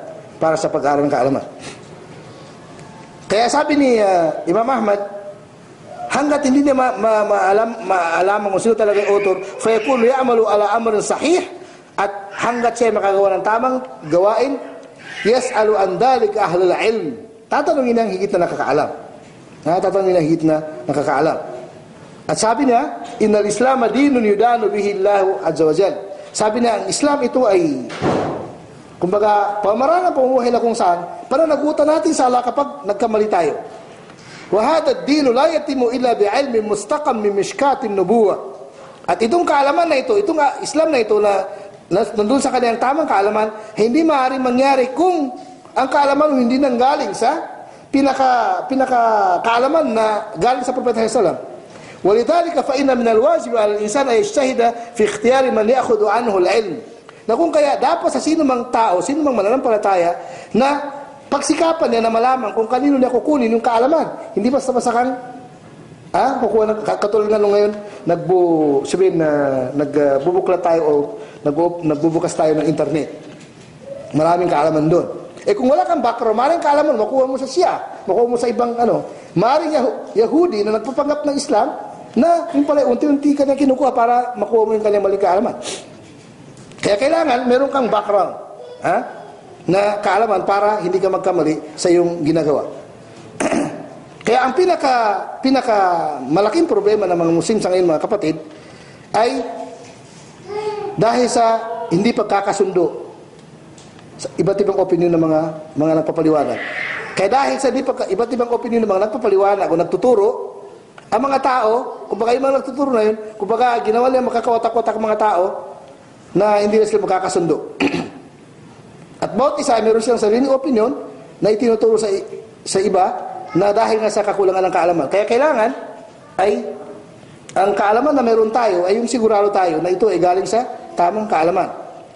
para sa pag-aaral ng kaalaman. Kaya sabi ni Imam Ahmad, hanggat hindi niya maalaman kung sino talaga yung author, fayakulu ya'malu ala amrin sahih, at hanggat siya makagawa ng tamang gawain, yas'alu an dhalika ahlul ilm. Tatanungin ang higit na nakakaalam. Tatanungin ang higit na nakakaalam. At sabi niya, innal Islam dinun yudanu bihi Allah azza wa jalla. Sabi niya, ang Islam ito ay, kumbaga, pamamaraan ng pamumuhay na kung saan, pananagutan natin sa Allah kapag nagkamali tayo. Wa hadha ad-din la yatimu illa bi'ilmin mustaqam min mishkatin nubuwah. At itong kaalaman na ito, itong Islam na ito na nandun sa kanyang tamang kaalaman, hindi maaaring mangyari kung ang kaalaman hindi nanggaling sa pinaka kaalaman na galing sa Propeta sallallahu alaihi wasallam. Walidhalika fa inna min al-wajib 'ala al-insan ay yajtahida fi ikhtiyari man ya'khudhu anhu al-'ilm. Na kung kaya dapat sa sino mang tao, sino mang mananampalataya na pagsikapan niya na malaman kung kanino niya kukunin yung kaalaman. Hindi basta-basta kang kukuha ng, katulad nga nung ngayon nagbubuklat tayo o nagbubukas tayo ng internet. Maraming kaalaman doon. Kung wala kang background, maraming kaalaman, makuha mo sa siya, makuha mo sa ibang maraming Yahudi na nagpapanggap ng Islam na yung pala unti-unti ka na kinukuha para makuha mo yung kanyang maling kaalaman. Kaya kailangan meron kang background na kaalaman para hindi ka magkamali sa iyong ginagawa. Kaya ang pinaka malaking problema ng mga Muslim sa ngayon, mga kapatid, ay dahil sa hindi pagkakasundo sa iba't ibang opinion ng mga nagpapaliwanag. Kaya dahil sa iba't ibang opinion ng mga nagpapaliwanag o nagtuturo, ang mga tao, kumbaga yung mga nagtuturo na yun, kumbaga ginawa nila makakawatak-watak mga tao na hindi na sila magkakasundo. At bawat isa, meron silang sariling opinion na itinuturo sa iba na dahil nga sa kakulangan ng kaalaman. Kaya kailangan ay ang kaalaman na meron tayo ay yung sigurado tayo na ito ay galing sa tamang kaalaman.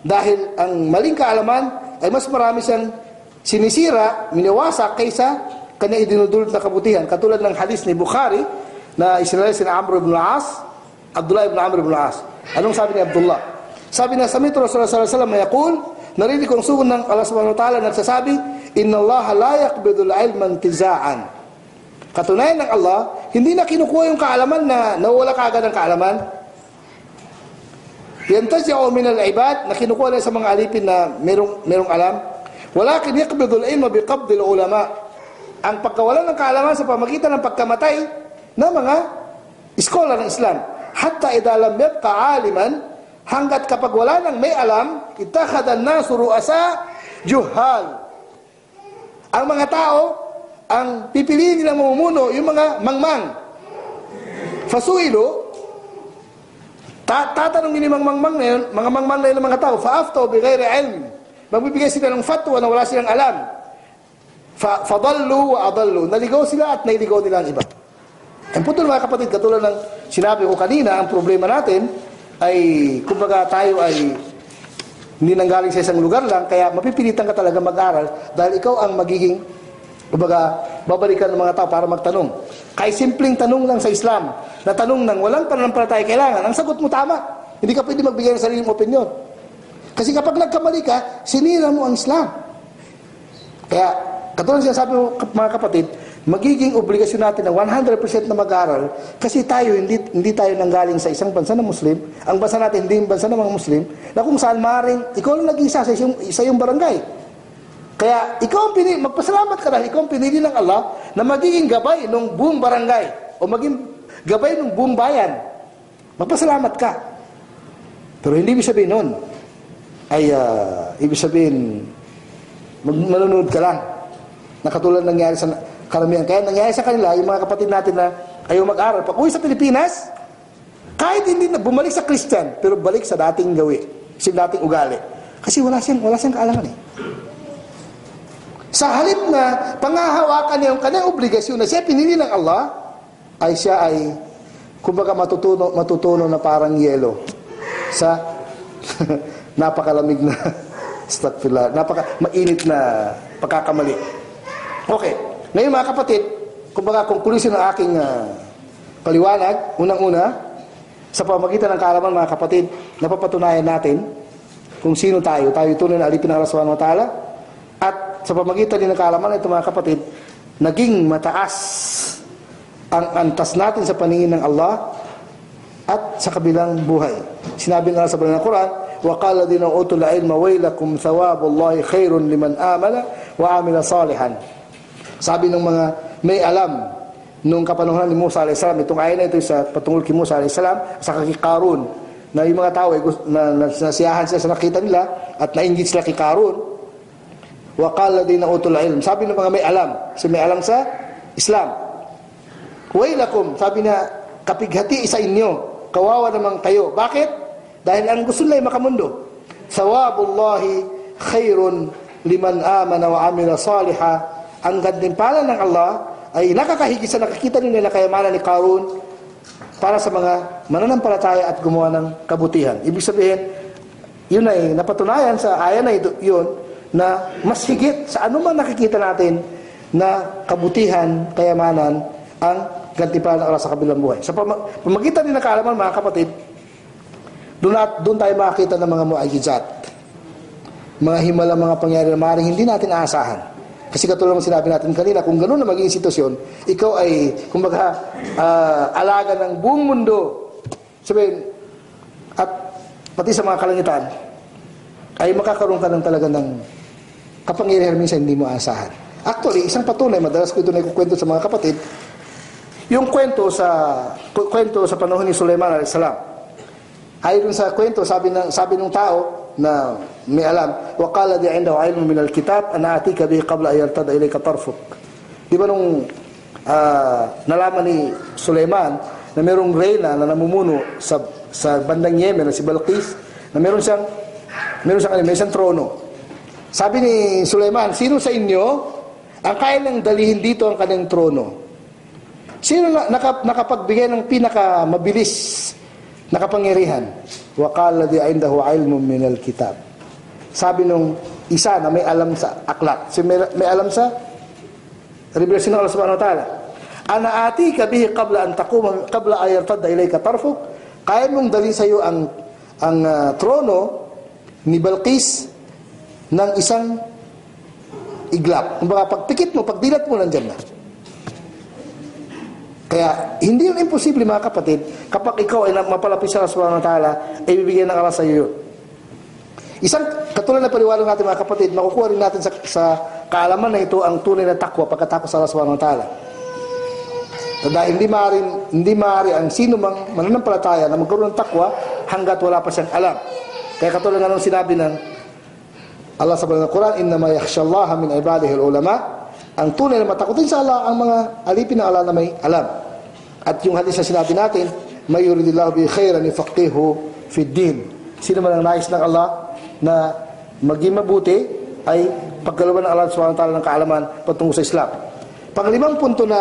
Dahil ang maling kaalaman ay mas marami siyang sinisira, miniwasak kaysa kanya idinudulot na kabutihan. Katulad ng hadis ni Bukhari na isinalay si Amr ibn al-As, Abdullah ibn Amr ibn al-As. Anong sabi ni Abdullah? Sabi na, sami'tu Rasulullah sallallahu alaihi wasallam yaqul, narinig kong sugon ng Allah subhanahu wa ta'ala nagsasabi, inna Allah la yaqbidul ilma intiza'an. Katunayan ng Allah, hindi na kinukuha yung kaalaman na nawala kaagad ng kaalaman. Yantazi'u min al-ibad, na kinukuha na sa mga alipin na merong alam. Walakin yaqbidul ilma biqabdil ulama. Ang pagkawalan ng kaalaman sa pamagitan ng pagkamatay ng mga scholar ng Islam. Hatta idha lam yabqa aliman, hanggat kapag wala nang may alam, ittakhadha an-nasu ru'asa juhal. Ang mga tao, ang pipiliin nilang mamumuno, yung mga mangmang. Fasuilo, tatanungin yung mga mangmang na yun ng mga tao, fa'aftaw bighairi ilm. Magbibigay sila ng fatwa na wala silang alam. Fadallu wa adallu. Naligaw sila at nailigaw nila ang iba. Ang putol mga kapatid, katulad ng sinabi ko kanina, ang problema natin ay, kumbaga tayo ay hindi nanggaling sa isang lugar lang, kaya mapipilitan ka talaga mag-aral dahil ikaw ang magiging, kumbaga, babalikan ng mga tao para magtanong. Kahit simpleng tanong lang sa Islam, na tanong ng walang pananampalataya kailangan, ang sagot mo tama. Hindi ka pwede magbigay ng sariling opinion. Kasi kapag nagkamali ka, sinira mo ang Islam. Kaya, katulad siya sabi mo, mga kapatid, magiging obligasyon natin na 100% na mag-aral kasi tayo, hindi tayo nanggaling sa isang bansa na Muslim. Ang bansa natin, hindi yung bansa ng mga Muslim, na kung saan maaaring, ikaw lang nag-isa sa iyong barangay. Kaya, ikaw ang magpasalamat ka dahil ikaw ang pinili ng Allah na magiging gabay ng buong barangay o maging gabay ng buong bayan. Magpasalamat ka. Pero hindi ibig sabihin nun, ay ibig sabihin manunod ka lang na katulad nangyari sa karamihan. Kaya nangyari sa kanila yung mga kapatid natin na ayaw mag-aral. Pag uwi sa Pilipinas, kahit hindi na bumalik sa Christian, pero balik sa dating gawi, sa dating ugali. Kasi wala siyang kaalaman eh. Sa halip na pangahawakan niya yung kanyang obligasyon na siya pinili ng Allah, ay siya ay kumbaga matutuno na parang yelo sa napakalamig na mainit na pagkakamali. Okay. Ngayon mga kapatid, kumbaga conclusion ng aking paliwanag, unang-una, sa pamamagitan ng kaalaman mga kapatid, napapatunayan natin kung sino tayo. Tayo tunay na alipin ng Allah subhanahu wa ta'ala. At sa pamamagitan din ng kaalaman ito mga kapatid, naging mataas ang antas natin sa paningin ng Allah at sa kabilang buhay. Sinabi nga sa banal na Quran, وَقَالَ دِينَ أُوتُوا الْعِلْمَ وَيْلَكُمْ ثَوَابُ اللَّهِ خَيْرٌ لِمَنْ آمَنَ وَعَمِلَ صَالِحًا. Sabi ng mga may alam nung kapanahon ni Musa a.s. itong ayan na ito sa patungkol kay Musa a.s. sa kay Karun, na yung mga tao ay nasiyahan sila sa nakita nila at nainggit sila kay Karun. وَقَالَ دِينَ أُوتُوا الْعِلْمَ. Sabi ng mga may alam, kasi may alam sa Islam, وَيْلَكُمْ, sabi na kapighati sa inyo, kawawa naman kayo. Bakit? Dahil ang gusto nila ay makamundo. Thawabullahi khairun liman amana wa amila saliha. Ang gantimpala ng Allah ay nakakahigit sa nakikita nila na kayamanan ni Karun para sa mga mananampalataya at gumawa ng kabutihan. Ibig sabihin, yun ay napatunayan sa ayan na ito, yun, na mas higit sa anumang nakikita natin na kabutihan, kayamanan, ang gantimpala ng Allah sa kabilang buhay. Sa pamagitan din ng kaalaman mga kapatid, doon tayo makakita ng mga mu'ajizat, mga himala, mga pangyayari na maaaring hindi natin aasahan. Kasi katulad ng sinabi natin kanina, kung gano'n na maging sitwasyon, ikaw ay, kumbaga, alaga ng buong mundo, sabihin, at pati sa mga kalangitan, ay makakaroon ka ng talaga ng kapangyarihan minsan hindi mo aasahan. Actually, isang patunay, madalas ko ito na ikukwento sa mga kapatid, yung kwento sa panahon ni Sulaiman a.s. Ayon sa kwento, sabi ng tao na may alam, waqala di indahu ilmun min alkitab ana atika bihi qabla an yartada ilayka tarfuk. Di ba nung nalaman ni Sulaiman na mayroong reyna na namumuno sa bandang Yemen na si Balqis, na mayroon siyang trono. Sabi ni Sulaiman, sino sa inyo ang kaya nang dalihin dito ang kanyang trono? Sino nakapagbigay ng pinakamabilis na kapangyarihan? Waqala di indahu ilmun min alkitab. Sabi nung isa na may alam sa aklat, may alam sa revelasyon ng Allah subhanahu wa ta'ala, ana atika bihi qabla an yartadda ilayka tarfuk. Kaya mong dali sa iyo ang trono ni Balqis ng isang iglap. Kumbaga pagpikit mo, pagdilat mo, nandiyan na. Kaya, hindi yun imposible mga kapatid, kapag ikaw ay mapalapit sa Allah subhanahu wa ta'ala, ay bibigyan ng Allah sa iyo. Isang katulad na paliwanag natin mga kapatid, makukuha rin natin sa kaalaman na ito ang tunay na takwa, pagkatakot sa Allah subhanahu wa ta'ala. Dahil hindi maaari ang sino mang mananampalataya na magkaroon ng takwa hanggat wala pa siyang alam. Kaya katulad nga nung sinabi ng Allah sa banal na Quran, innama yakhshallaha min ibadihi al-ulama. Ang tunay na matakutin sa Allah ang mga alipin ng Allah na may alam. At yung hadis na sinabi natin, may yuridillahu bi khairan yufaqihu fid din. Sino man ang nais ng Allah na maging mabuti ay pagkalooban ng Allah subhanahu wa ta'ala ng kaalaman patungkol sa Islam. Panglimang punto na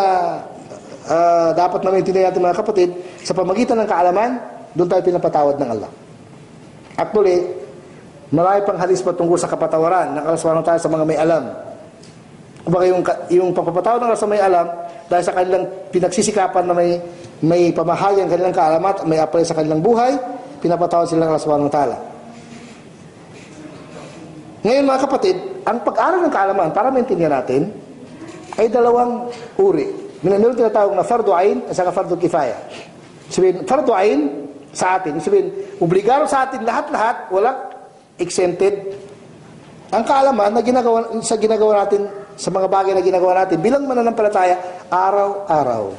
dapat namin tinay natin mga kapatid, sa pamagitan ng kaalaman, doon tayo pinapatawad ng Allah. Actually, marami pang hadis patungkol sa kapatawaran ng Allah subhanahu wa ta'ala sa mga may alam. Kumbaga yung pagpapatawad ng Allah sa may alam, dahil sa kanilang pinagsisikapan na may pamahayan kanilang kaalaman at may apply sa kanilang buhay, pinapatawad sila ng Allah subhanahu wa ta'ala. Ngayon mga kapatid, ang pag-aral ng kaalaman, para maintindihan natin, ay dalawang uri. Meron tinatawag na fardu ain at saka fardu kifaya. Sabihin, fardu ain sa atin, sabihin, obligado sa atin lahat-lahat, walang exempted. Ang kaalaman na ginagawa natin, sa mga bagay na ginagawa natin bilang mananampalataya araw-araw.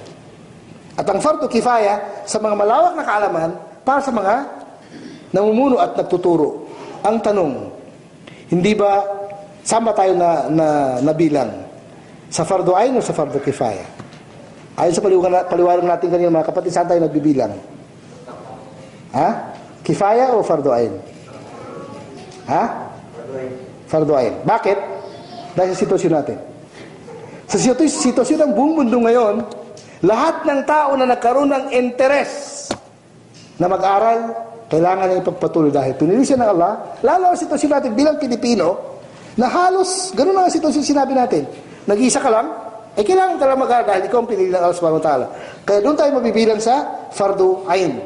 At ang fardu kifaya sa mga malawak na kaalaman para sa mga namumuno at nagtuturo. Ang tanong, hindi ba sama tayo na nabilang sa fardu ain o sa fardu kifaya? Ayon sa paliwanag natin kanina mga kapatid, saan tayo nagbibilang? Ha? Kifaya o fardu ain? Ha? Fardu ain. Bakit? Dahil sa sitwasyon natin. Sa sitwasyon ng buong mundo ngayon, lahat ng tao na nagkaroon ng interes na mag-aral, kailangan na ipagpatuloy dahil pinili siya ng Allah, lalo ang sitwasyon natin bilang Pilipino, na halos, ganun ang sitwasyon sinabi natin, nag-iisa ka lang, kailangan ka lang mag-aral dahil ikaw ang pinili ng Allah subhanahu wa ta'ala. Kaya doon tayo mabibilang sa fardu ain.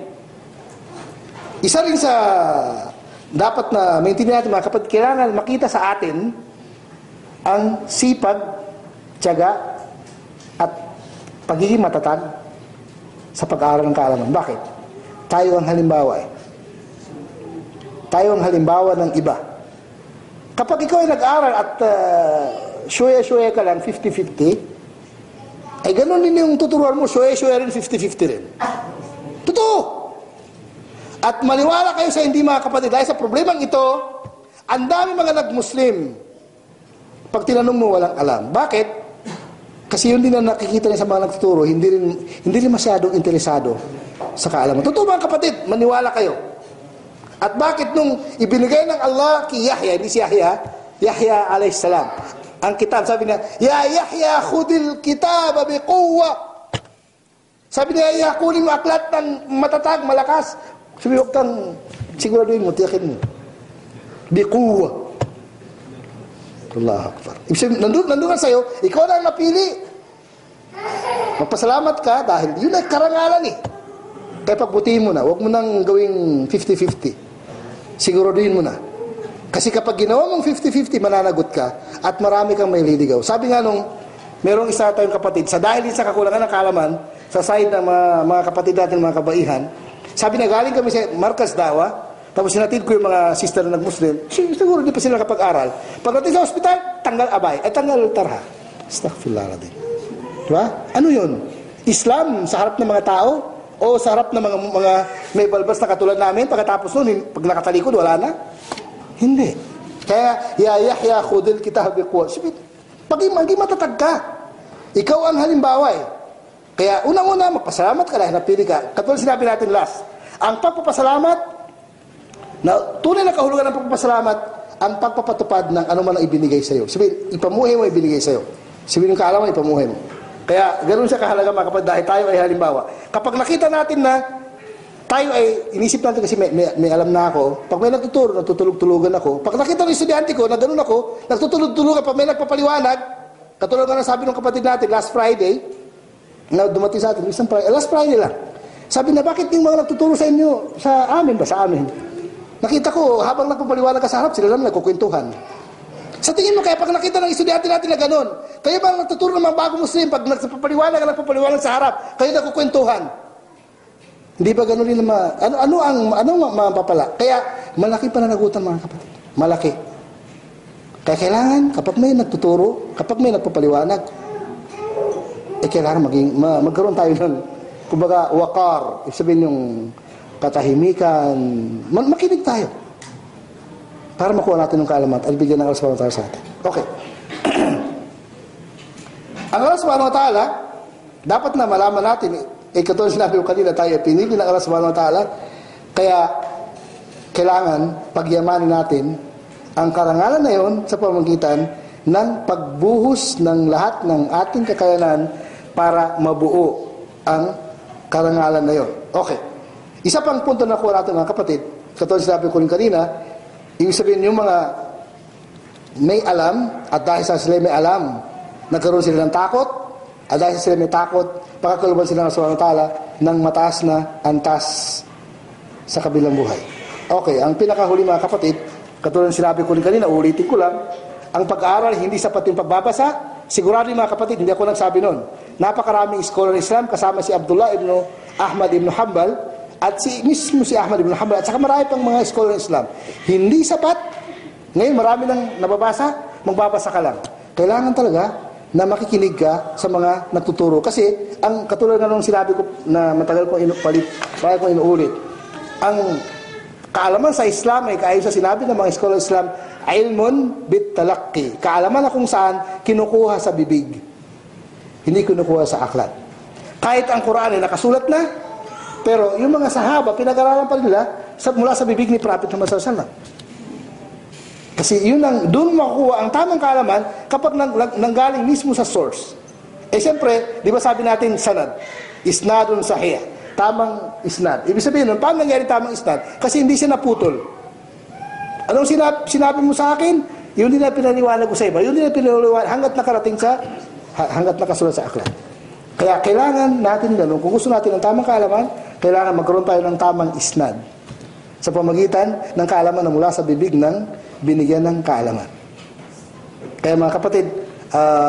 Isa rin sa dapat na maintindihan natin mga kapatid, kailangan makita sa atin ang sipag, tiyaga, at pagiging matatag sa pag-aaral ng kaalaman. Bakit? Tayo ang halimbawa Tayo ang halimbawa ng iba. Kapag ikaw ay nag-aaral at shuya-shuya ka lang, 50-50, ay ganun din yung tuturuan mo, shuya-shuya rin, 50-50 rin. Totoo! At maniwala kayo sa hindi mga kapatid, dahil sa problemang ito, ang dami mga nag-Muslim. Pag tinanong mo, walang alam. Bakit? Kasi yun din na nakikita niya sa mga nagtuturo, hindi rin masyadong interesado sa kaalaman. Totoo mga kapatid, maniwala kayo. At bakit nung ibinigay ng Allah kay Yahya, hindi si Yahya alayhis salam, ang kitab, sabi niya, Ya Yahya, khudil kitab biquwwa. Sabi niya, Yahya, kunin mo aklat ng matatag, malakas. Sabi, huwag kang siguraduhin mo, tiyakin mo. Biquwwa. Allahu Akbar. Nandun ka sa'yo, ikaw na ang napili. Magpasalamat ka dahil yun ay karangalan eh. Kaya pagbutihin mo na, huwag mo nang gawing 50-50. Siguraduhin mo na. Kasi kapag ginawa mong 50-50, mananagot ka at marami kang may liligaw. Sabi nga nung merong isa tayong kapatid, sa dahil din sa kakulangan ng kaalaman, sa side ng mga kapatid natin, mga kabaihan, sabi na galing kami sa Markas Dawa, tapos sinatid ko yung mga sister na nag-Muslim, siguro di pa sila nakapag-aral. Pagdating sa ospital, tanggal abay, ay tanggal tarha. Astaghfirullah din. Diba? Ano yun? Islam sa harap ng mga tao? O sa harap ng mga may balbas na katulad namin, pagkatapos nun, pag nakatalikod, wala na? Hindi. Kaya, Ya Yahya, khudil kitab biquwwa. Maging matatag ka. Ikaw ang halimbawa eh. Kaya unang-una, magpasalamat ka dahil napili ka. Katulad sinabi natin last, ang pagpapasalamat, na tunay na kahulugan ng pagpapasalamat, ang pagpapatupad ng anuman ang ibinigay sa'yo. Sabihin, ipamuhay mo, ibinigay sa'yo. Sabihin yung kaalaman, ipamuhay mo. Kaya, ganoon siya kahalaga mga kapatid, dahil tayo ay halimbawa. Kapag nakita natin na tayo ay, inisip natin kasi may alam na ako, pag may nagtuturo, natutulog-tulugan ako, pag nakita ng estudyante ko, na ganoon ako, nagtutulog-tulugan, pag may nagpapaliwanag, katulad nga sabi ng kapatid natin, last Friday, na dumating sa atin, last Friday lang, sabi na, bakit yung mga nagtuturo sa inyo, sa amin ba, sa amin? Nakita ko, habang nagpapaliwanag ka sa harap, sila lang nagkukwentuhan. Sa tingin mo, kaya pag nakita ng estudyante natin na gano'n, kayo ba nagtuturo ng mga bagong Muslim, pag nagpapaliwanag sa harap, kayo nagkukwentuhan. Hindi ba gano'n rin naman? Ano ang mapapala? Kaya, malaki pananagutan mga kapatid. Malaki. Kaya kailangan, kapag may nagtuturo, kapag may nagpapaliwanag, kailangan magkaroon tayo ng, kumbaga, wakar, ibig sabihin yung katahimikan, makinig tayo. Para makuha natin ng kaalaman at bigyan ng Allah subhanahu wa ta'ala sa atin. Okay. Ang Allah subhanahu wa ta'ala, dapat na malaman natin, katulad sinabi ko kanina, tayo pinili ng Allah subhanahu wa ta'ala, kaya kailangan pagyamanin natin ang karangalan na yon sa pamamagitan ng pagbuhos ng lahat ng ating kakayanan para mabuo ang karangalan na yon. Okay. Isa pang punto na kuha natin mga kapatid, katulad sinabi ko rin kanina, ibig sabihin yung mga may alam, at dahil sa sila may alam, nagkaroon sila ng takot, at dahil sa sila may takot, pagkakuluban sila ng subhanahu wa ta'ala ng mataas na antas sa kabilang buhay. Okay, ang pinakahuli mga kapatid, katulad sinabi ko rin kanina, ulitin ko lang, ang pag-aaral hindi sapat yung pagbabasa, sigurado mga kapatid, hindi ako nagsabi nun. Napakaraming scholar Islam, kasama si Abdullah ibn Ahmad ibn Hanbal, at mismo si Ahmad ibn Hanbal, at saka marami pang mga scholar ng Islam. Hindi sapat. Ngayon, marami nang nababasa, magbabasa ka lang. Kailangan talaga na makikinig ka sa mga nagtuturo. Kasi, ang katulad nga nung sinabi ko na matagal kong inuulit, ang kaalaman sa Islam ay kaayon sa sinabi ng mga scholar Islam, ilmun bit talaqi. Kaalaman na kung saan kinukuha sa bibig. Hindi kinukuha sa aklat. Kahit ang Quran ay nakasulat na, pero yung mga sahaba, pinag-aralan pa nila mula sa bibig ni Prophet Muhammad sallallahu alaihi wasallam. Kasi yun ang, doon makukuha ang tamang kaalaman kapag nanggaling mismo sa source. Eh siyempre, di ba sabi natin sanad? Isnadun sahih. Tamang isnad. Ibig sabihin nun, paano nangyari tamang isnad? Kasi hindi siya naputol. Anong sinabi mo sa akin? Yun din na pinaniwala ko sa iba. Yun din na pinaniwala hanggat nakarating sa, hanggat nakasunod sa aklat. Kaya kailangan natin ganun. Kung gusto natin ng tamang kaalaman, kailangan magkaroon tayo ng tamang isnad sa pamagitan ng kaalaman na mula sa bibig ng binigyan ng kaalaman. Kaya mga kapatid,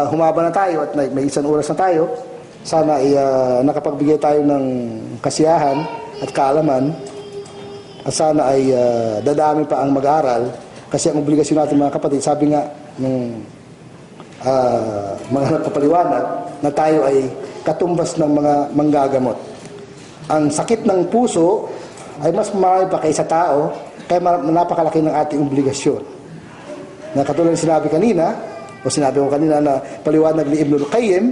humaba na tayo at may isang oras na tayo. Sana ay nakapagbigay tayo ng kasiyahan at kaalaman at sana ay dadami pa ang mag-aaral kasi ang obligasyon natin mga kapatid, sabi nga ng mga nagpapaliwanag na tayo ay katumbas ng mga manggagamot. Ang sakit ng puso ay mas marami pa kaysa tao, kaya napakalaki ng ating obligasyon. Na katulad ng sinabi kanina, o sinabi ko kanina na paliwanag ni Ibnul Qayyim,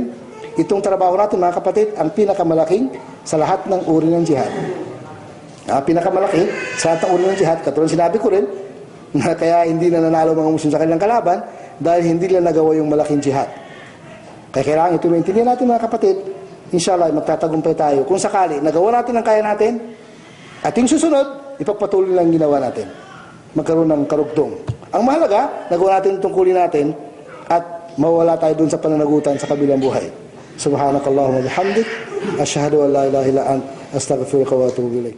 itong trabaho natin mga kapatid, ang pinakamalaking sa lahat ng uri ng jihad. Ang pinakamalaki sa lahat ng uri ng jihad, katulad sinabi ko rin, na kaya hindi na nanalo mga Muslim sa kanilang kalaban, dahil hindi nila nagawa yung malaking jihad. Kaya kailangan ito maintindihan natin mga kapatid, inshallah magtatagumpay tayo. Kung sakali, nagawa natin ang kaya natin, at yung susunod, ipagpatuloy lang ginawa natin. Magkaroon ng karugtong. Ang mahalaga, nagawa natin itong tungkulin natin at mawala tayo dun sa pananagutan sa kabilang buhay. Subhanakallahumma bihamdik, asyhadu an la ilaha illa anta, astaghfiruka wa atubu ilaik.